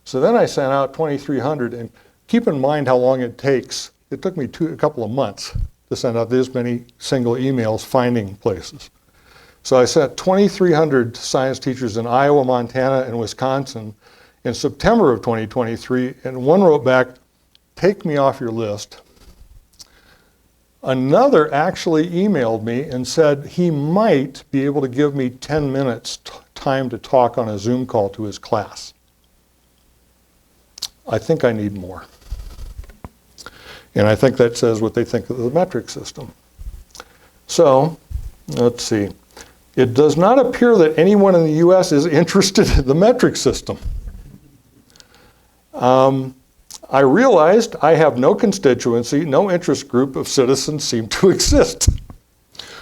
A: So then I sent out 2,300, and keep in mind how long it takes. It took me a couple of months to send out this many single emails finding places. So I sent 2,300 science teachers in Iowa, Montana, and Wisconsin in September of 2023, and one wrote back, take me off your list. Another actually emailed me and said he might be able to give me 10 minutes time to talk on a Zoom call to his class. I think I need more. And I think that says what they think of the metric system. So, let's see. It does not appear that anyone in the US is interested in the metric system. I realized I have no constituency, no interest group of citizens seem to exist.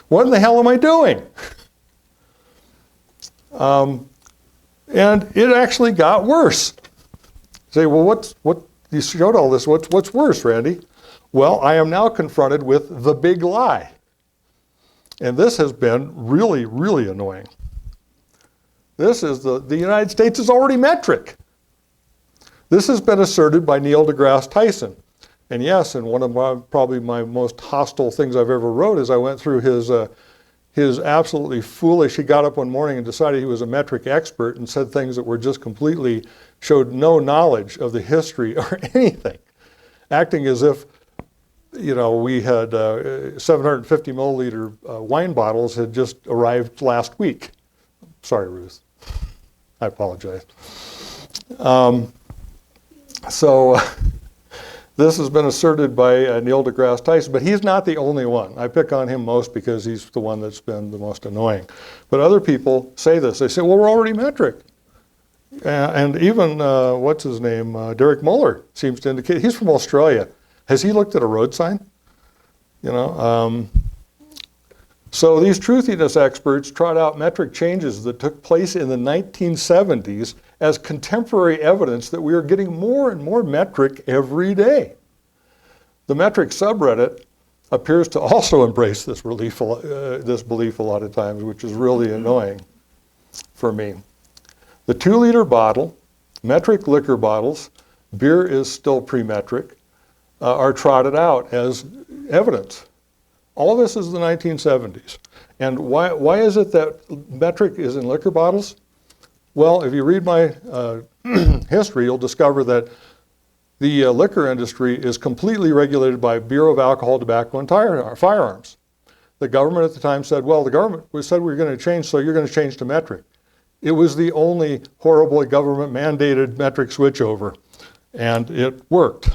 A: What in the hell am I doing? And it actually got worse. Say, well, what you showed all this, what's worse, Randy? Well, I am now confronted with the big lie. And this has been really, really annoying. This is the United States is already metric. This has been asserted by Neil deGrasse Tyson. And yes, and one of probably my most hostile things I've ever wrote is I went through his absolutely foolish, he got up one morning and decided he was a metric expert and said things that were just completely, showed no knowledge of the history or anything. Acting as if, you know, we had 750 milliliter wine bottles had just arrived last week. Sorry, Ruth. I apologize. So this has been asserted by Neil deGrasse Tyson, but he's not the only one. I pick on him most because he's the one that's been the most annoying. But other people say this. They say, well, we're already metric. And even, what's his name, Derek Muller seems to indicate, he's from Australia. Has he looked at a road sign? You know, so these truthiness experts trot out metric changes that took place in the 1970s as contemporary evidence that we are getting more and more metric every day. The metric subreddit appears to also embrace this belief a lot of times, which is really annoying for me. The 2-liter bottle, metric liquor bottles, beer is still pre-metric, are trotted out as evidence. All of this is the 1970s. And why is it that metric is in liquor bottles? Well, if you read my history, you'll discover that the liquor industry is completely regulated by Bureau of Alcohol, Tobacco, and Firearms. The government at the time said, well, the government said we were going to change, so you're going to change to metric. It was the only horribly government-mandated metric switchover, and it worked.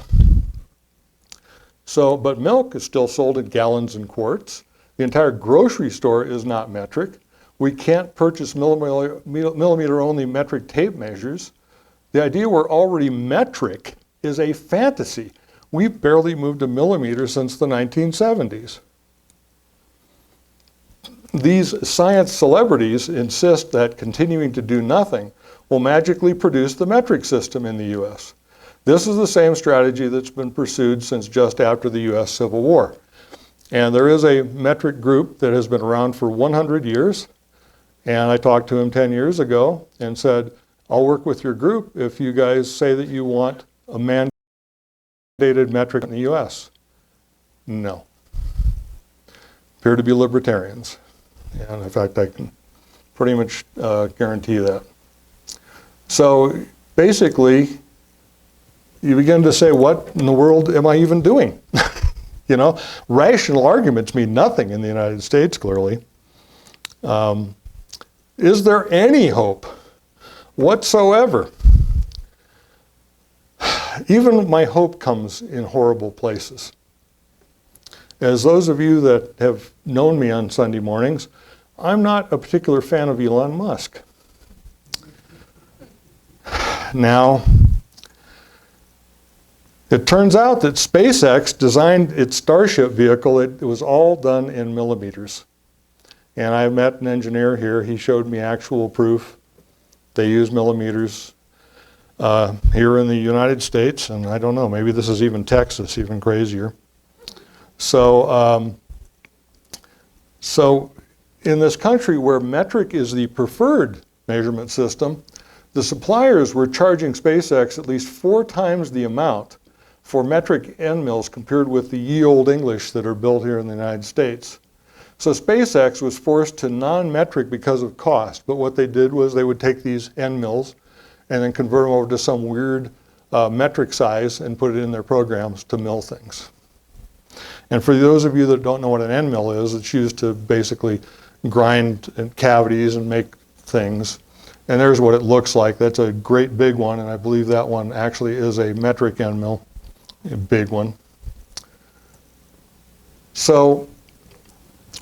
A: So, but milk is still sold in gallons and quarts. The entire grocery store is not metric. We can't purchase millimeter-only metric tape measures. The idea we're already metric is a fantasy. We've barely moved a millimeter since the 1970s. These science celebrities insist that continuing to do nothing will magically produce the metric system in the US. This is the same strategy that's been pursued since just after the US Civil War. And there is a metric group that has been around for 100 years. And I talked to him 10 years ago and said, I'll work with your group if you guys say that you want a mandated metric in the US. No. Appear to be libertarians. And in fact, I can pretty much guarantee that. So basically, you begin to say, what in the world am I even doing? You know, rational arguments mean nothing in the United States, clearly. Is there any hope whatsoever? Even my hope comes in horrible places. As those of you that have known me on Sunday mornings, I'm not a particular fan of Elon Musk. Now, it turns out that SpaceX designed its Starship vehicle, it was all done in millimeters. And I met an engineer here, he showed me actual proof. They use millimeters here in the United States, and I don't know, maybe this is even Texas, even crazier. So, so in this country where metric is the preferred measurement system, the suppliers were charging SpaceX at least 4 times the amount for metric end mills compared with the ye olde English that are built here in the United States. So SpaceX was forced to non-metric because of cost, but what they did was they would take these end mills and then convert them over to some weird metric size and put it in their programs to mill things. And for those of you that don't know what an end mill is, it's used to basically grind cavities and make things. And there's what it looks like. That's a great big one, and I believe that one actually is a metric end mill, a big one. So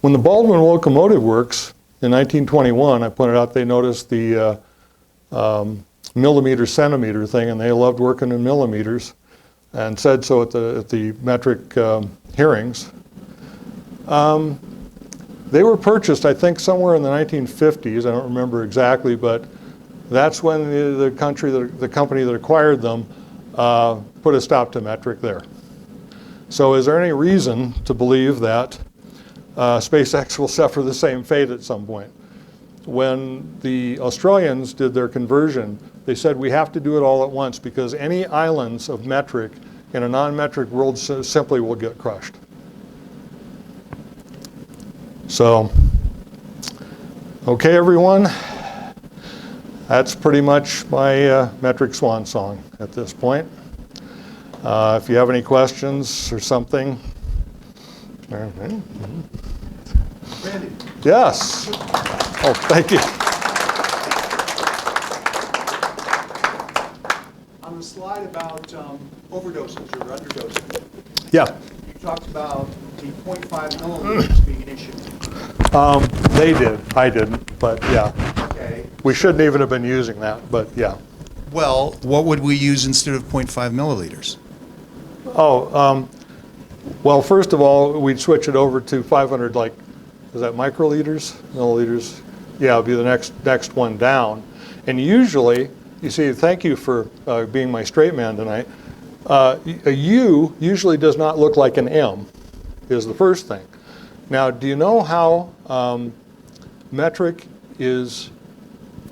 A: when the Baldwin Locomotive Works in 1921, I pointed out they noticed the millimeter centimeter thing, and they loved working in millimeters, and said so at the metric hearings. They were purchased, I think, somewhere in the 1950s. I don't remember exactly, but that's when the company that acquired them put a stop to metric there. So is there any reason to believe that SpaceX will suffer the same fate at some point? When the Australians did their conversion, they said we have to do it all at once because any islands of metric in a non-metric world simply will get crushed. So, okay everyone, that's pretty much my metric swan song at this point. If you have any questions or something.
B: Randy.
A: Yes. Oh, thank you.
B: On the slide about overdoses or underdosing,
A: Yeah.
B: you talked about the 0.5 millimeters being an issue.
A: They did. I didn't, but yeah.
B: Okay.
A: We shouldn't even have been using that, but yeah.
C: Well, what would we use instead of 0.5 milliliters?
A: Oh, well, first of all, we'd switch it over to 500, like, is that microliters? Milliliters? Yeah, it'd be the next one down. And usually, you see, thank you for being my straight man tonight. A U usually does not look like an M, is the first thing. Now, do you know how metric is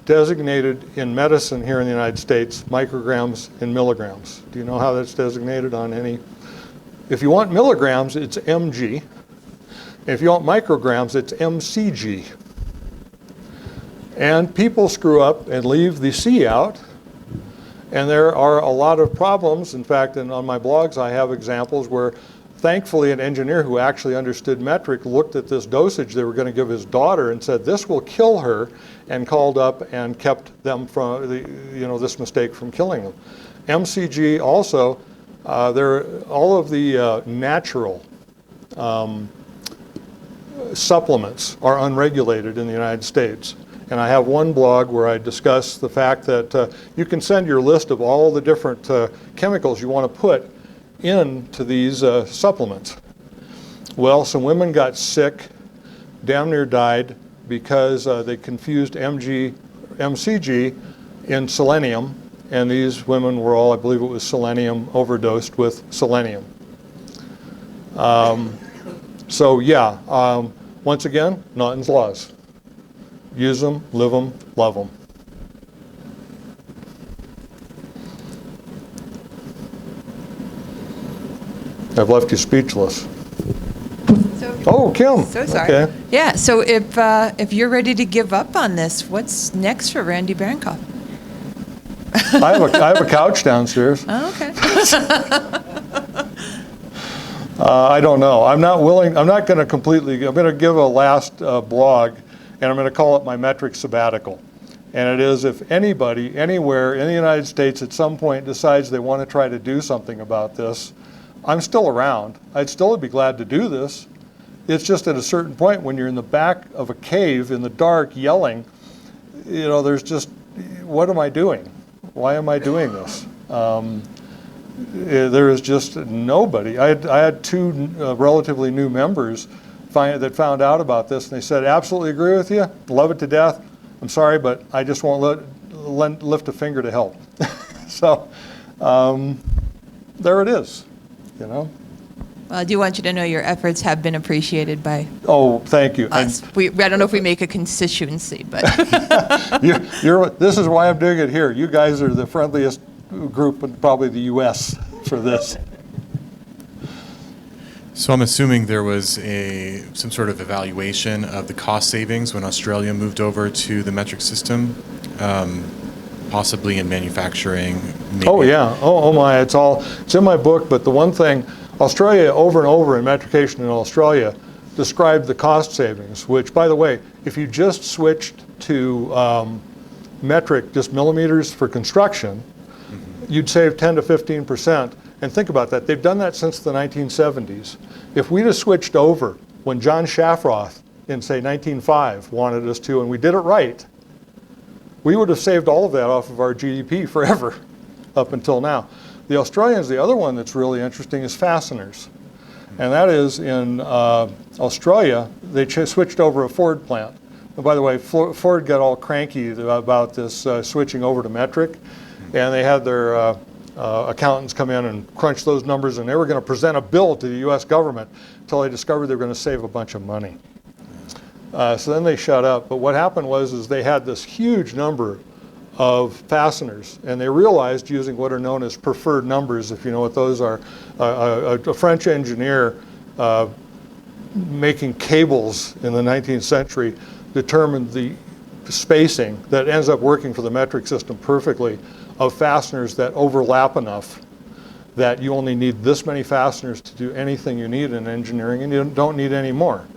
A: designated in medicine here in the United States, micrograms and milligrams? Do you know how that's designated on any? If you want milligrams, it's mg. If you want micrograms, it's mcg. And people screw up and leave the C out, and there are a lot of problems. In fact, on my blogs, I have examples where thankfully an engineer who actually understood metric looked at this dosage they were going to give his daughter and said, this will kill her, and called up and kept them from this mistake from killing them. MCG also, all of the natural supplements are unregulated in the United States. And I have one blog where I discuss the fact that you can send your list of all the different chemicals you want to put into these supplements. Well, some women got sick, damn near died, because they confused MCG in selenium, and these women were all, I believe it was selenium, overdosed with selenium. So yeah, once again, Newton's laws. Use them, live them, love them. I've left you speechless.
D: So
A: Oh, Kim.
D: So sorry.
A: Okay.
D: Yeah, so if you're ready to give up on this, what's next for Randy Bancroft?
A: I have a couch downstairs.
D: Oh, okay.
A: I don't know. I'm not going to completely, I'm going to give a last blog, and I'm going to call it my metric sabbatical. And it is, if anybody, anywhere in the United States at some point decides they want to try to do something about this, I'm still around. I'd still be glad to do this. It's just at a certain point when you're in the back of a cave in the dark yelling, there's just, what am I doing? Why am I doing this? There is just nobody. I had two relatively new members that found out about this, and they said, absolutely agree with you, love it to death. I'm sorry, but I just won't lift a finger to help. So there it is,
D: Well, I do want you to know your efforts have been appreciated by
A: Oh, thank you.
D: us. I don't know if we make a constituency, but
A: This is why I'm doing it here. You guys are the friendliest group in probably the U.S. for this.
C: So I'm assuming there was some sort of evaluation of the cost savings when Australia moved over to the metric system, possibly in manufacturing. Maybe.
A: Oh yeah. Oh my. It's in my book. But the one thing, Australia over and over in metrication in Australia described the cost savings. Which, by the way, if you just switched to metric, just millimeters for construction, you'd save 10 to 15%. And think about that. They've done that since the 1970s. If we'd have switched over when John Shafroth in, say, 1905 wanted us to, and we did it right, we would have saved all of that off of our GDP forever up until now. The Australians, the other one that's really interesting is fasteners. And that is in Australia, they switched over a Ford plant. And by the way, Ford got all cranky about this switching over to metric, and they had their accountants come in and crunch those numbers, and they were going to present a bill to the U.S. government until they discovered they were going to save a bunch of money. So then they shut up. But what happened was they had this huge number of fasteners, and they realized using what are known as preferred numbers, if you know what those are, a French engineer making cables in the 19th century determined the spacing that ends up working for the metric system perfectly of fasteners that overlap enough that you only need this many fasteners to do anything you need in engineering, and you don't need any more.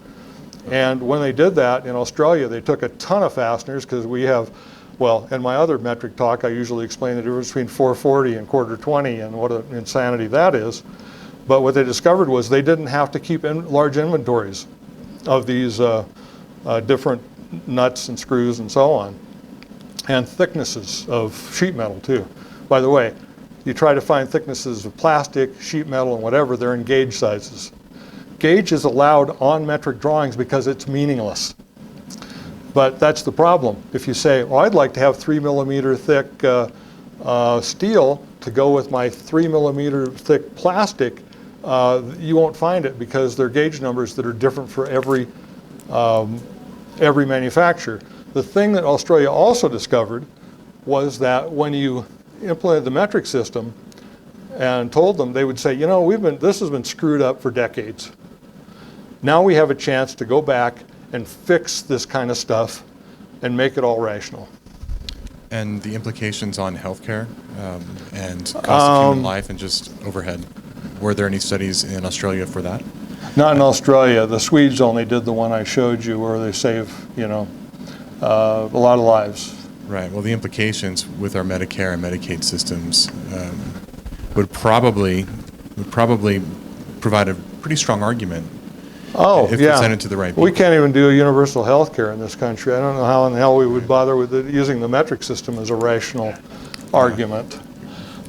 A: And when they did that in Australia, they took a ton of fasteners, because we have, well, in my other metric talk, I usually explain the difference between 440 and quarter 20 and what an insanity that is. But what they discovered was they didn't have to keep large inventories of these different nuts and screws and so on, and thicknesses of sheet metal too. By the way, you try to find thicknesses of plastic, sheet metal, and whatever, they're in gauge sizes. Gauge is allowed on metric drawings because it's meaningless. But that's the problem. If you say, well, I'd like to have 3 millimeter thick steel to go with my 3 millimeter thick plastic, you won't find it because they're gauge numbers that are different for every manufacturer. The thing that Australia also discovered was that when you implemented the metric system and told them, they would say, this has been screwed up for decades. Now we have a chance to go back and fix this kind of stuff and make it all rational.
C: And the implications on healthcare and cost of human life and just overhead. Were there any studies in Australia for that?
A: Not in Australia. The Swedes only did the one I showed you where they save, a lot of lives.
C: Right. Well, the implications with our Medicare and Medicaid systems would probably provide a pretty strong argument.
A: Oh,
C: if
A: yeah.
C: presented to the right people.
A: We can't even do universal health care in this country. I don't know how in the hell we would bother with using the metric system as a rational argument.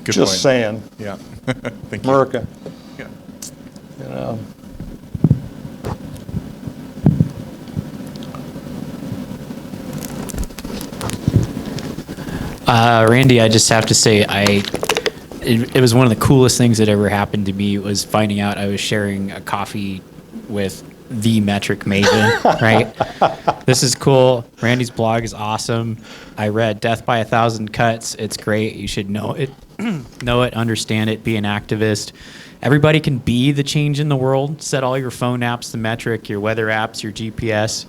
C: Good
A: Just
C: point.
A: saying.
C: Yeah. Thank you.
A: America.
C: Yeah.
E: Randy, I just have to say, it was one of the coolest things that ever happened to me was finding out I was sharing a coffee with the metric maven, right? This is cool. Randy's blog is awesome. I read Death by 1,000 Cuts. It's great. You should know it. know it, understand it, be an activist. Everybody can be the change in the world. Set all your phone apps to metric, your weather apps, your GPS.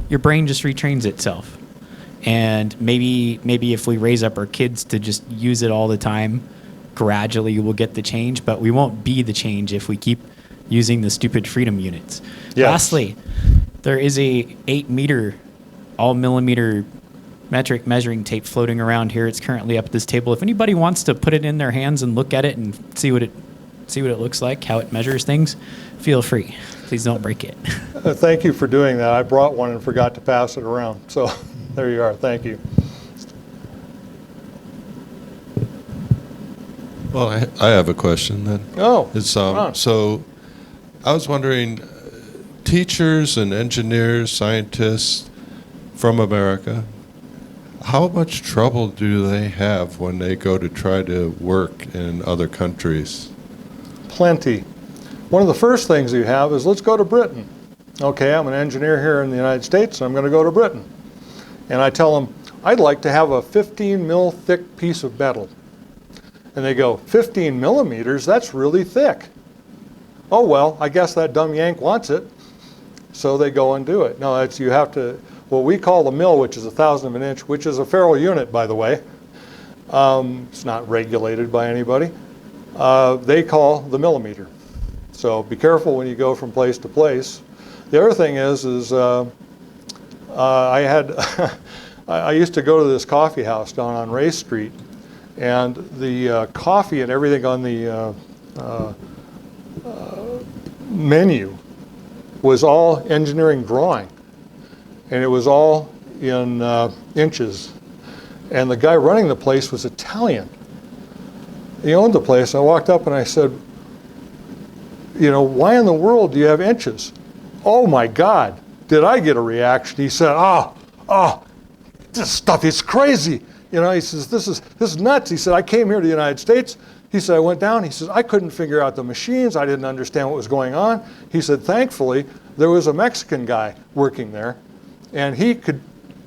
E: Your brain just retrains itself. And maybe if we raise up our kids to just use it all the time, gradually we'll get the change, but we won't be the change if we keep using the stupid freedom units.
A: Yes.
E: Lastly, there is a 8-meter, all millimeter metric measuring tape floating around here. It's currently up at this table. If anybody wants to put it in their hands and look at it and see what it looks like, how it measures things, feel free. Please don't break it.
A: Thank you for doing that. I brought one and forgot to pass it around. So there you are. Thank you.
F: Well, I have a question then.
A: Oh,
F: It's
A: Ron.
F: so I was wondering, teachers and engineers, scientists from America, how much trouble do they have when they go to try to work in other countries?
A: Plenty. One of the first things you have is, let's go to Britain. Okay, I'm an engineer here in the United States, so I'm going to go to Britain. And I tell them, I'd like to have a 15 mil thick piece of metal. And they go, 15 millimeters? That's really thick. Oh, well, I guess that dumb Yank wants it. So they go and do it. No, it's, you have to, what we call the mil, which is 1,000 of an inch, which is a federal unit, by the way. It's not regulated by anybody. They call the millimeter. So be careful when you go from place to place. The other thing is I had, I used to go to this coffee house down on Race Street, and the coffee and everything on the menu was all engineering drawing, and it was all in inches. And the guy running the place was Italian. He owned the place. I walked up and I said, you know, why in the world do you have inches? Oh my God, did I get a reaction? He said, this stuff is crazy. You know, he says, this is nuts. He said, I came here to the United States. He said, I went down. He says, I couldn't figure out the machines. I didn't understand what was going on. He said, thankfully, there was a Mexican guy working there, and he could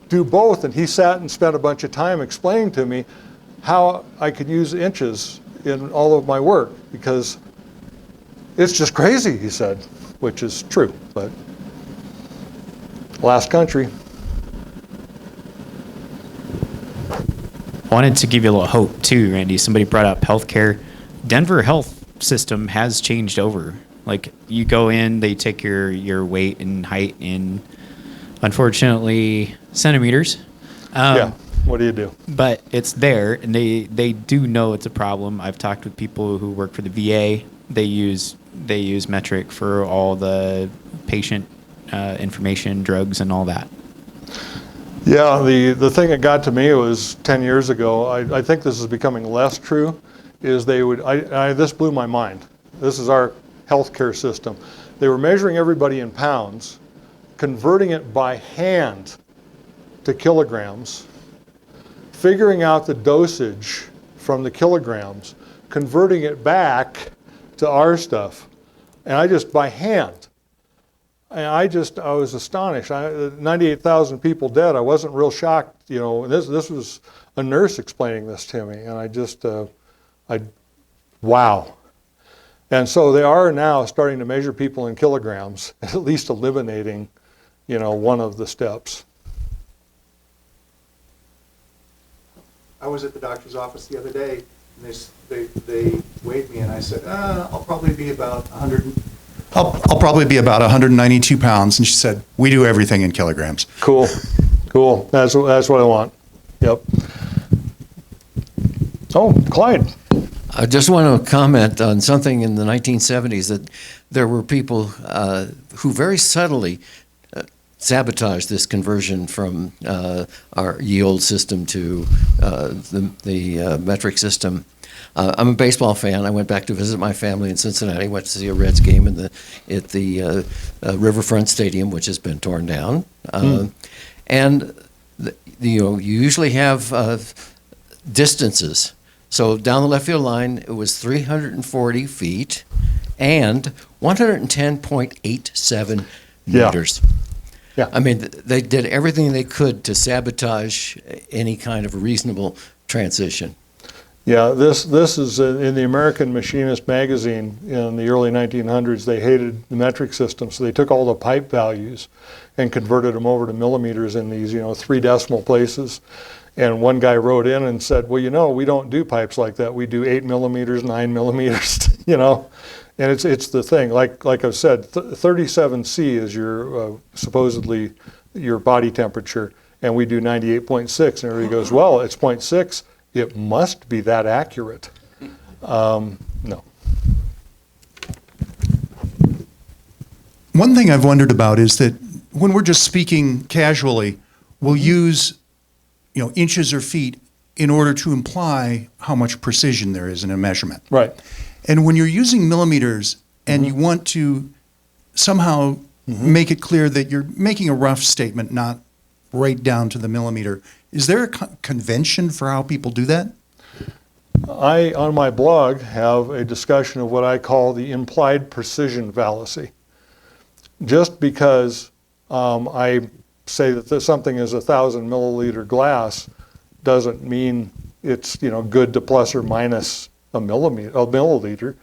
A: do both. And he sat and spent a bunch of time explaining to me how I could use inches in all of my work, because it's just crazy, he said, which is true, but last country.
E: Wanted to give you a little hope too, Randy. Somebody brought up healthcare. Denver health system has changed over. Like, you go in, they take your weight and height in, unfortunately, centimeters.
A: Yeah, what do you do?
E: But it's there, and they do know it's a problem. I've talked with people who work for the VA. They use metric for all the patient information, drugs, and all that.
A: Yeah, the thing that got to me was 10 years ago. I think this is becoming less true. Is they would this blew my mind. This is our healthcare system. They were measuring everybody in pounds, converting it by hand to kilograms, figuring out the dosage from the kilograms, converting it back to our stuff, and I just by hand. And I was astonished. 98,000 people dead. I wasn't real shocked, you know. And this was a nurse explaining this to me, and I just, wow. And so they are now starting to measure people in kilograms, at least eliminating, you know, one of the steps.
B: I was at the doctor's office the other day, and they weighed me, and I said, I'll probably be about 100. I'll probably be about 192 pounds, and she said, we do everything in kilograms.
A: Cool. That's what I want. Yep. Oh, Clyde.
G: I just want to comment on something in the 1970s, that there were people who very subtly sabotaged this conversion from our ye old system to the metric system. I'm a baseball fan. I went back to visit my family in Cincinnati, went to see a Reds game at the Riverfront Stadium, which has been torn down. And you usually have distances. So down the left field line, it was 340 feet and 110.87 meters.
A: Yeah.
G: I mean, they did everything they could to sabotage any kind of reasonable transition.
A: Yeah, this is in the American Machinist magazine in the early 1900s. They hated the metric system, so they took all the pipe values and converted them over to millimeters in these, 3 decimal places. And one guy wrote in and said, well, we don't do pipes like that. We do 8 millimeters, 9 millimeters, And it's the thing, like I've said, 37C is your supposedly your body temperature, and we do 98.6. And everybody goes, well, it's 0.6. It must be that accurate. No.
B: One thing I've wondered about is that when we're just speaking casually, we'll use, inches or feet in order to imply how much precision there is in a measurement.
A: Right.
B: And when you're using millimeters and you want to somehow make it clear that you're making a rough statement, not right down to the millimeter, is there a convention for how people do that?
A: I, on my blog, have a discussion of what I call the implied precision fallacy. Just because I say that something is 1,000 milliliter glass doesn't mean it's good to plus or minus a milliliter.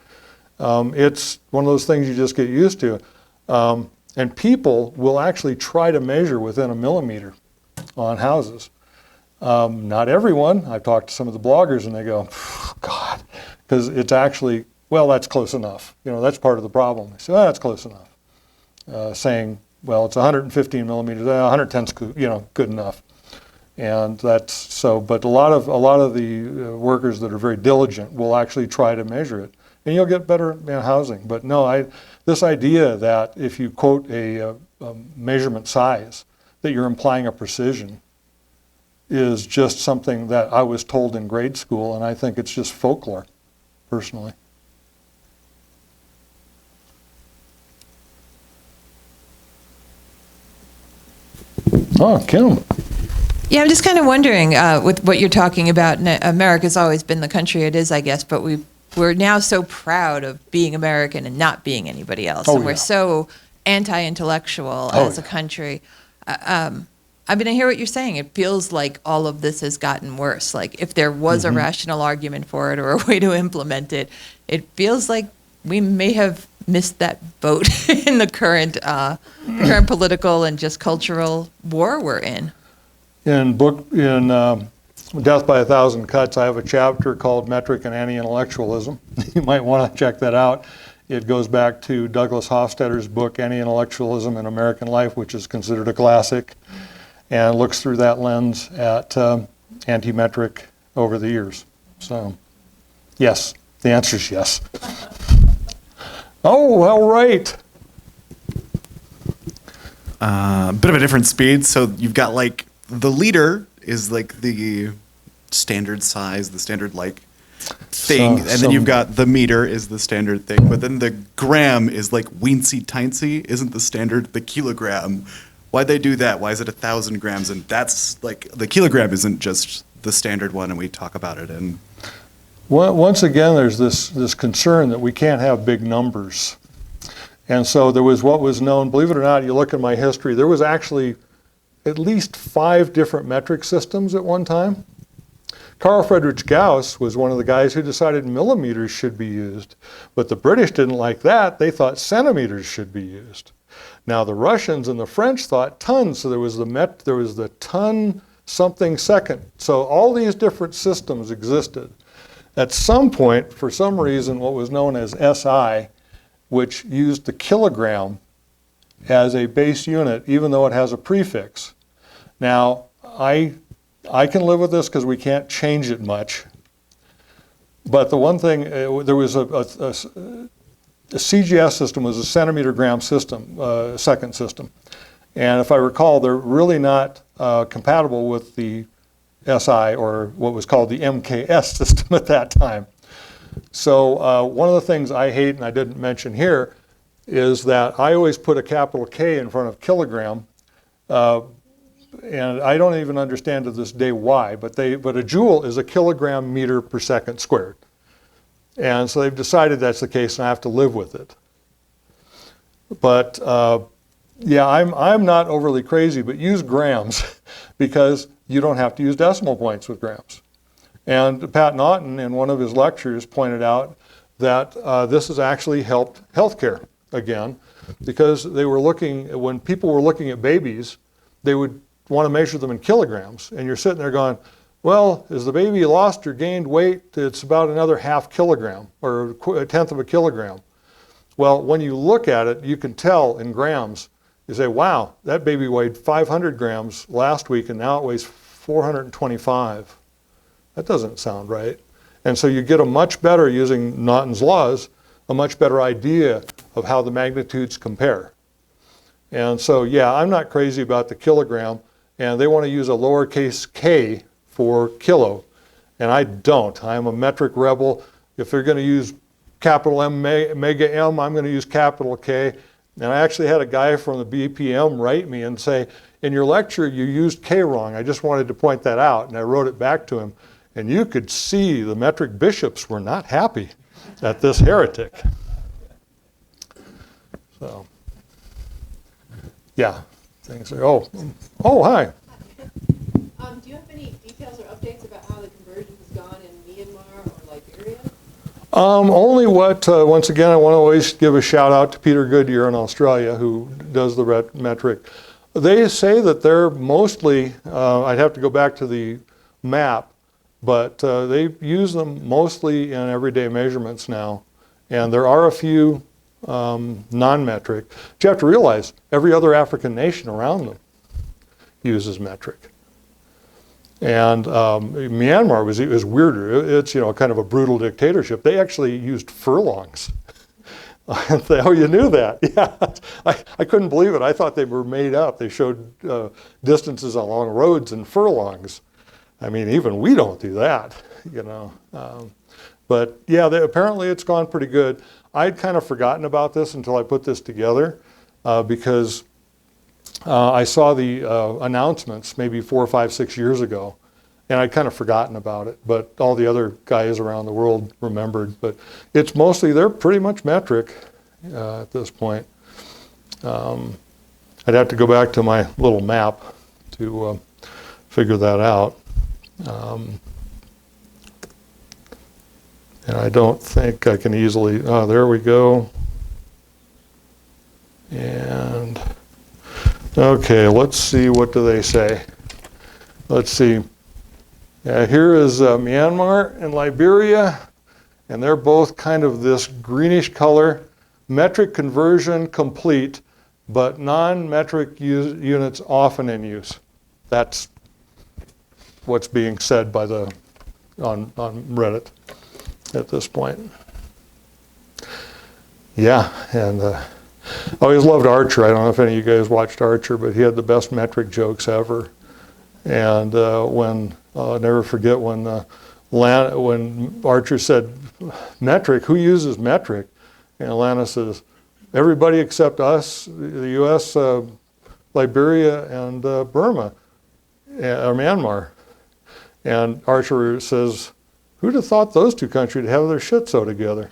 A: It's one of those things you just get used to. And people will actually try to measure within a millimeter on houses. Not everyone. I've talked to some of the bloggers and they go, oh, God, because it's actually, well, that's close enough. That's part of the problem. They say, well, that's close enough. Saying, well, it's 115 millimeters, 110's good enough. And that's so, but a lot of the workers that are very diligent will actually try to measure it, and you'll get better housing. But no, this idea that if you quote a measurement size, that you're implying a precision, is just something that I was told in grade school, and I think it's just folklore, personally. Oh, Kim.
D: Yeah, I'm just kind of wondering with what you're talking about. America's always been the country it is, I guess, but we're now so proud of being American and not being anybody else, and we're so anti-intellectual as a country. I mean, I hear what you're saying. It feels like all of this has gotten worse. Like if there was a rational argument for it or a way to implement it, it feels like we may have missed that boat in the current political and just cultural war we're in.
A: In Death by a Thousand Cuts, I have a chapter called Metric and Anti-Intellectualism. You might want to check that out. It goes back to Douglas Hofstadter's book, Anti-Intellectualism in American Life, which is considered a classic, and looks through that lens at anti-metric over the years. So, yes, the answer is yes. Oh, all right.
H: Bit of a different speed. So you've got like the liter is like the standard size, the standard like thing, and then you've got the meter is the standard thing, but then the gram is like weensy tiny, isn't the standard the kilogram? Why'd they do that? Why is it 1,000 grams? And that's like the kilogram isn't just the standard one, and we talk about it. And
A: well, once again, there's this concern that we can't have big numbers. And so there was what was known, believe it or not, you look at my history, there was actually at least 5 different metric systems at one time. Carl Friedrich Gauss was one of the guys who decided millimeters should be used, but the British didn't like that. They thought centimeters should be used. Now the Russians and the French thought tons, so there was the ton something second. So all these different systems existed. At some point, for some reason, what was known as SI, which used the kilogram as a base unit, even though it has a prefix. Now, I can live with this because we can't change it much. But the one thing, there was a CGS system was a centimeter gram system, second system. And if I recall, they're really not compatible with the SI, or what was called the MKS system at that time. So one of the things I hate, and I didn't mention here, is that I always put a capital K in front of kilogram, and I don't even understand to this day why, but a joule is a kilogram meter per second squared. And so they've decided that's the case, and I have to live with it. But yeah, I'm not overly crazy, but use grams because you don't have to use decimal points with grams. And Pat Naughton, in one of his lectures, pointed out that this has actually helped healthcare again, because they were looking, when people were looking at babies, they would want to measure them in kilograms. And you're sitting there going, well, as the baby lost or gained weight, it's about another half kilogram or a tenth of a kilogram. Well, when you look at it, you can tell in grams. You say, wow, that baby weighed 500 grams last week and now it weighs 425. That doesn't sound right. And so you get a much better, using Naughton's laws, a much better idea of how the magnitudes compare. And so, yeah, I'm not crazy about the kilogram, and they want to use a lowercase k for kilo, and I don't. I'm a metric rebel. If they're going to use capital M, mega M, I'm going to use capital K. And I actually had a guy from the BPM write me and say, in your lecture, you used K wrong. I just wanted to point that out. And I wrote it back to him. And you could see the metric bishops were not happy at this heretic. So, yeah, things are, oh, hi.
I: Do you have any details or updates about how the conversion has gone in Myanmar or Liberia?
A: Only what, once again, I want to always give a shout out to Peter Goodyear in Australia, who does the metric. They say that they're mostly, I'd have to go back to the map, but they use them mostly in everyday measurements now. And there are a few non-metric. But you have to realize every other African nation around them uses metric. And Myanmar was weirder. It's, you know, kind of a brutal dictatorship. They actually used furlongs. Oh, you knew that? Yeah, I couldn't believe it. I thought they were made up. They showed distances along roads in furlongs. I mean, even we don't do that, you know. But yeah, apparently it's gone pretty good. I'd kind of forgotten about this until I put this together because I saw the announcements maybe 4, 5, 6 years ago, and I'd kind of forgotten about it, but all the other guys around the world remembered. But it's mostly, they're pretty much metric at this point. I'd have to go back to my little map to figure that out. And I don't think I can easily, there we go. And okay, let's see, what do they say? Let's see. Here is Myanmar and Liberia, and they're both kind of this greenish color. Metric conversion complete, but non-metric units often in use. That's what's being said by on Reddit at this point. Yeah, and I always loved Archer. I don't know if any of you guys watched Archer, but he had the best metric jokes ever. And when, I'll never forget when Archer said, metric, who uses metric? And Lana says, everybody except us, the US, Liberia, and Burma, or Myanmar. And Archer says, who'd have thought those two countries would have their shit so together?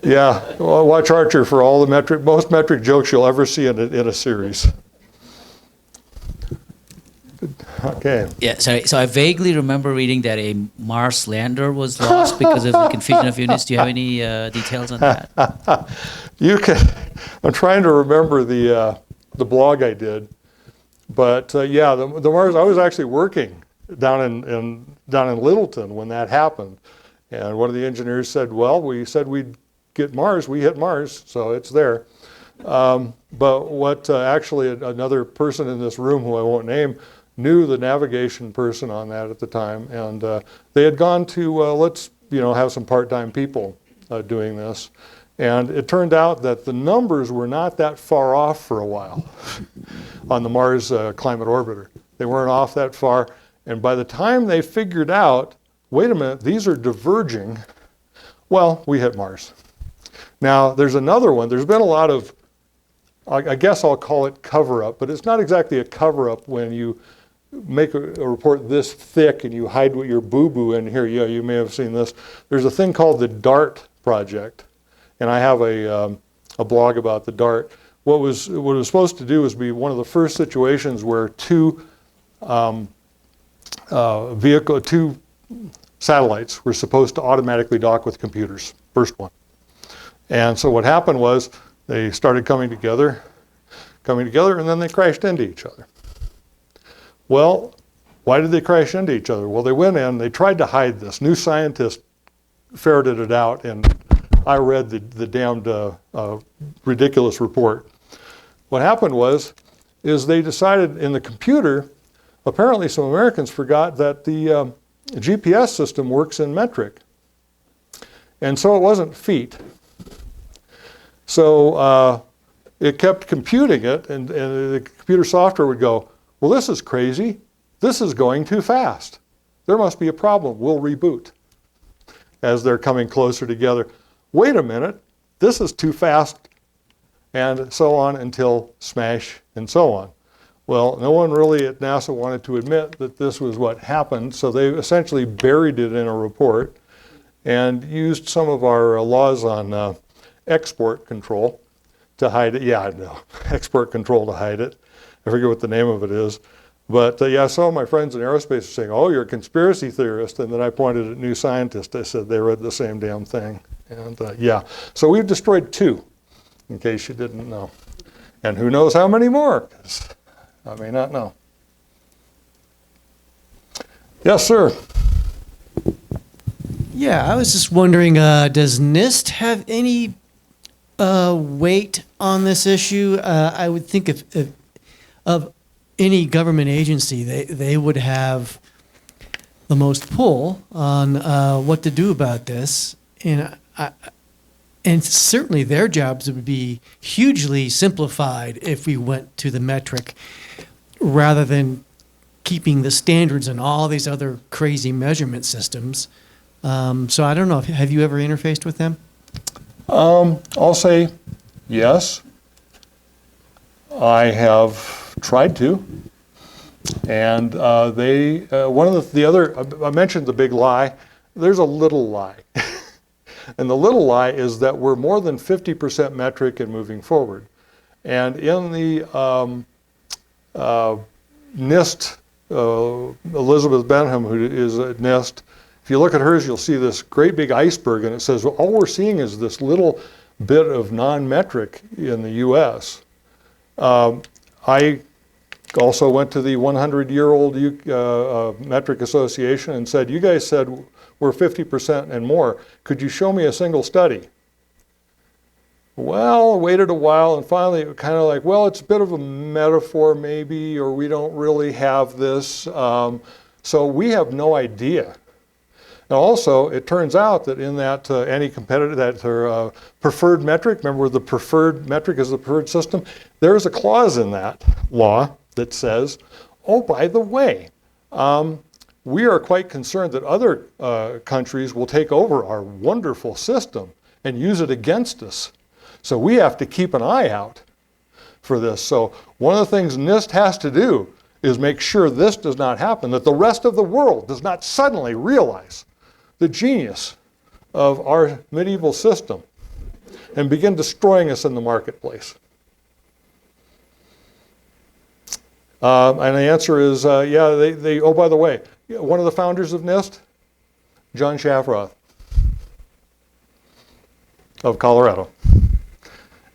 A: Yeah, well, watch Archer for all the most metric jokes you'll ever see in a series. Okay.
J: Yeah, sorry. So I vaguely remember reading that a Mars lander was lost because of the confusion of units. Do you have any details on that?
A: I'm trying to remember the blog I did, but yeah, the Mars. I was actually working down in Littleton when that happened, and one of the engineers said, "Well, we said we'd get Mars. We hit Mars, so it's there." But what actually another person in this room, who I won't name, knew the navigation person on that at the time, and they had gone to let's have some part-time people doing this, and it turned out that the numbers were not that far off for a while on the Mars Climate Orbiter. They weren't off that far, and by the time they figured out, wait a minute, these are diverging, well, we hit Mars. Now, there's another one. There's been a lot of, I guess I'll call it cover-up, but it's not exactly a cover-up when you make a report this thick and you hide what your boo-boo in here. Yeah, you may have seen this. There's a thing called the DART project, and I have a blog about the DART. What it was supposed to do was be one of the first situations where two two satellites were supposed to automatically dock with computers, first one. And so what happened was they started coming together, and then they crashed into each other. Well, why did they crash into each other? Well, they went in, they tried to hide this. New scientists ferreted it out, and I read the damned ridiculous report. What happened is they decided in the computer, apparently some Americans forgot that the GPS system works in metric. And so it wasn't feet. So it kept computing it, and the computer software would go, well, this is crazy. This is going too fast. There must be a problem. We'll reboot. As they're coming closer together. Wait a minute, this is too fast, and so on until smash and so on. Well, no one really at NASA wanted to admit that this was what happened, so they essentially buried it in a report and used some of our laws on export control to hide it. Yeah, I know, export control to hide it. I forget what the name of it is. But yeah, some of my friends in aerospace are saying, oh, you're a conspiracy theorist. And then I pointed at New Scientist. I said they read the same damn thing. And yeah, so we've destroyed 2, in case you didn't know. And who knows how many more, 'cause I may not know. Yes, sir.
K: Yeah, I was just wondering, does NIST have any weight on this issue? I would think if of any government agency, they would have the most pull on what to do about this, and certainly their jobs would be hugely simplified if we went to the metric rather than keeping the standards and all these other crazy measurement systems. So I don't know. Have you ever interfaced with them?
A: I'll say yes. I have tried to, and one of the other, I mentioned the big lie. There's a little lie, and the little lie is that we're more than 50% metric and moving forward. And in the NIST, Elizabeth Benham, who is at NIST, if you look at hers, you'll see this great big iceberg, and it says, well, all we're seeing is this little bit of non-metric in the U.S. I also went to the 100-year-old Metric Association and said, you guys said we're 50% and more. Could you show me a single study? Well, waited a while, and finally it was kind of like, well, it's a bit of a metaphor maybe, or we don't really have this. So we have no idea. Now also, it turns out that in that anti-competitive, that preferred metric, remember the preferred metric is the preferred system, there is a clause in that law that says, oh, by the way, we are quite concerned that other countries will take over our wonderful system and use it against us. So we have to keep an eye out for this. So one of the things NIST has to do is make sure this does not happen, that the rest of the world does not suddenly realize the genius of our medieval system and begin destroying us in the marketplace. And the answer is, yeah, they, oh, by the way, one of the founders of NIST, John Shafroth of Colorado.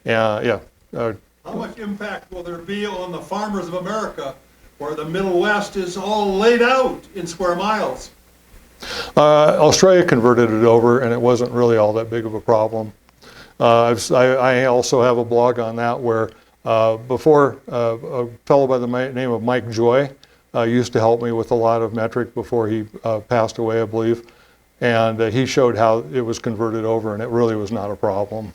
A: Yeah.
L: How much impact will there be on the farmers of America where the Middle West is all laid out in square miles?
A: Australia converted it over, and it wasn't really all that big of a problem. I also have a blog on that where before a fellow by the name of Mike Joy used to help me with a lot of metric before he passed away, I believe. And he showed how it was converted over, and it really was not a problem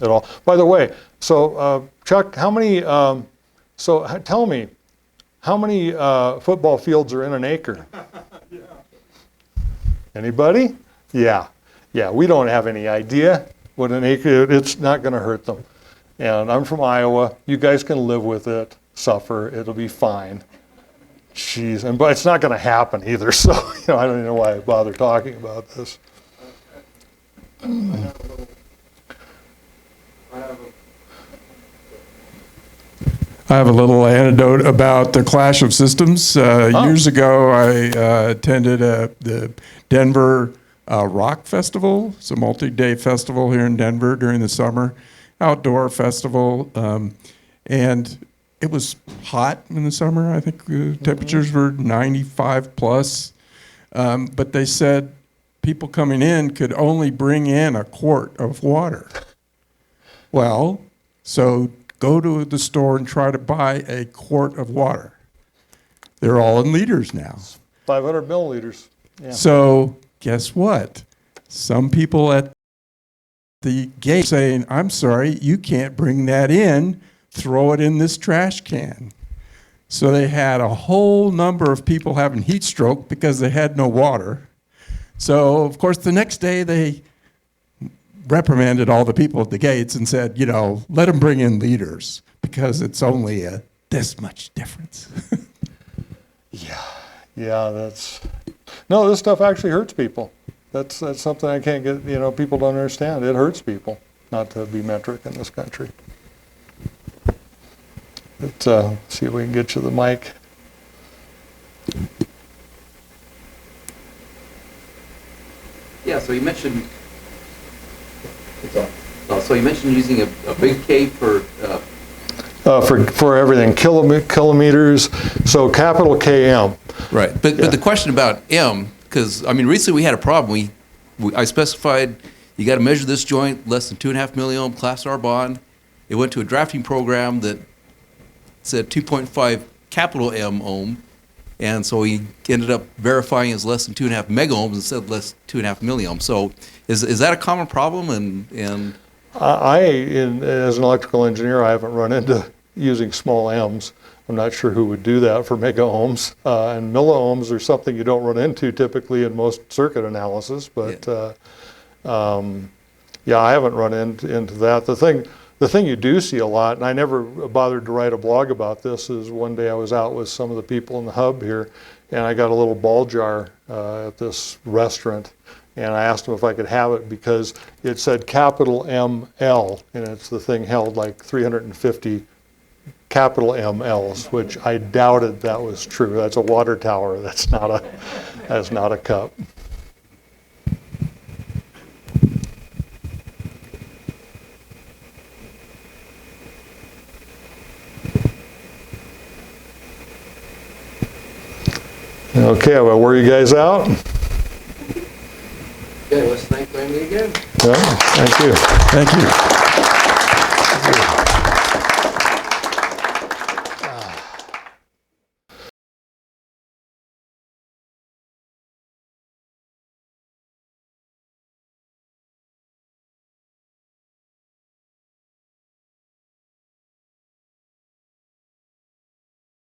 A: at all. By the way, so Chuck, how many, tell me, how many football fields are in an acre?
L: Yeah.
A: Anybody? Yeah, we don't have any idea what an acre, it's not gonna hurt them. And I'm from Iowa, you guys can live with it, suffer, it'll be fine. Jeez, but it's not gonna happen either, so I don't even know why I bother talking about this.
M: I have a little anecdote about the clash of systems. Years ago, I attended the Denver Rock Festival. It's a multi-day festival here in Denver during the summer, outdoor festival. And it was hot in the summer. I think temperatures were 95 plus. But they said people coming in could only bring in a quart of water. Well, so go to the store and try to buy a quart of water. They're all in liters now.
A: 500 milliliters. Yeah.
M: So guess what? Some people at the gate saying, I'm sorry, you can't bring that in. Throw it in this trash can. So they had a whole number of people having heat stroke because they had no water. So, of course, the next day they reprimanded all the people at the gates and said, you know, let them bring in liters because it's only this much difference.
A: Yeah, that's, no, this stuff actually hurts people. That's something I can't get, you know, people don't understand. It hurts people not to be metric in this country. But, see if we can get you the mic.
N: Yeah, so you mentioned, using a big K for
A: everything, kilometers, so capital KM.
N: right. But the question about M, because I mean recently we had a problem. I specified you got to measure this joint less than 2.5 milliohm class R bond. It went to a drafting program that said 2.5 capital M ohm, and so he ended up verifying as less than 2.5 megohms instead of less 2.5 milliohms. So is that a common problem? And
A: as an electrical engineer, I haven't run into using small M's. I'm not sure who would do that for megaohms. And milliohms are something you don't run into typically in most circuit analysis, but yeah, I haven't run into that. The thing you do see a lot, and I never bothered to write a blog about this, is one day I was out with some of the people in the hub here, and I got a little ball jar at this restaurant, and I asked them if I could have it because it said capital ML, and it's the thing held like 350 capital MLs, which I doubted that was true. That's a water tower. That's not a cup. Okay, well, were you guys out?
N: okay, let's thank Randy again.
A: Yeah, thank you.
M: Thank you.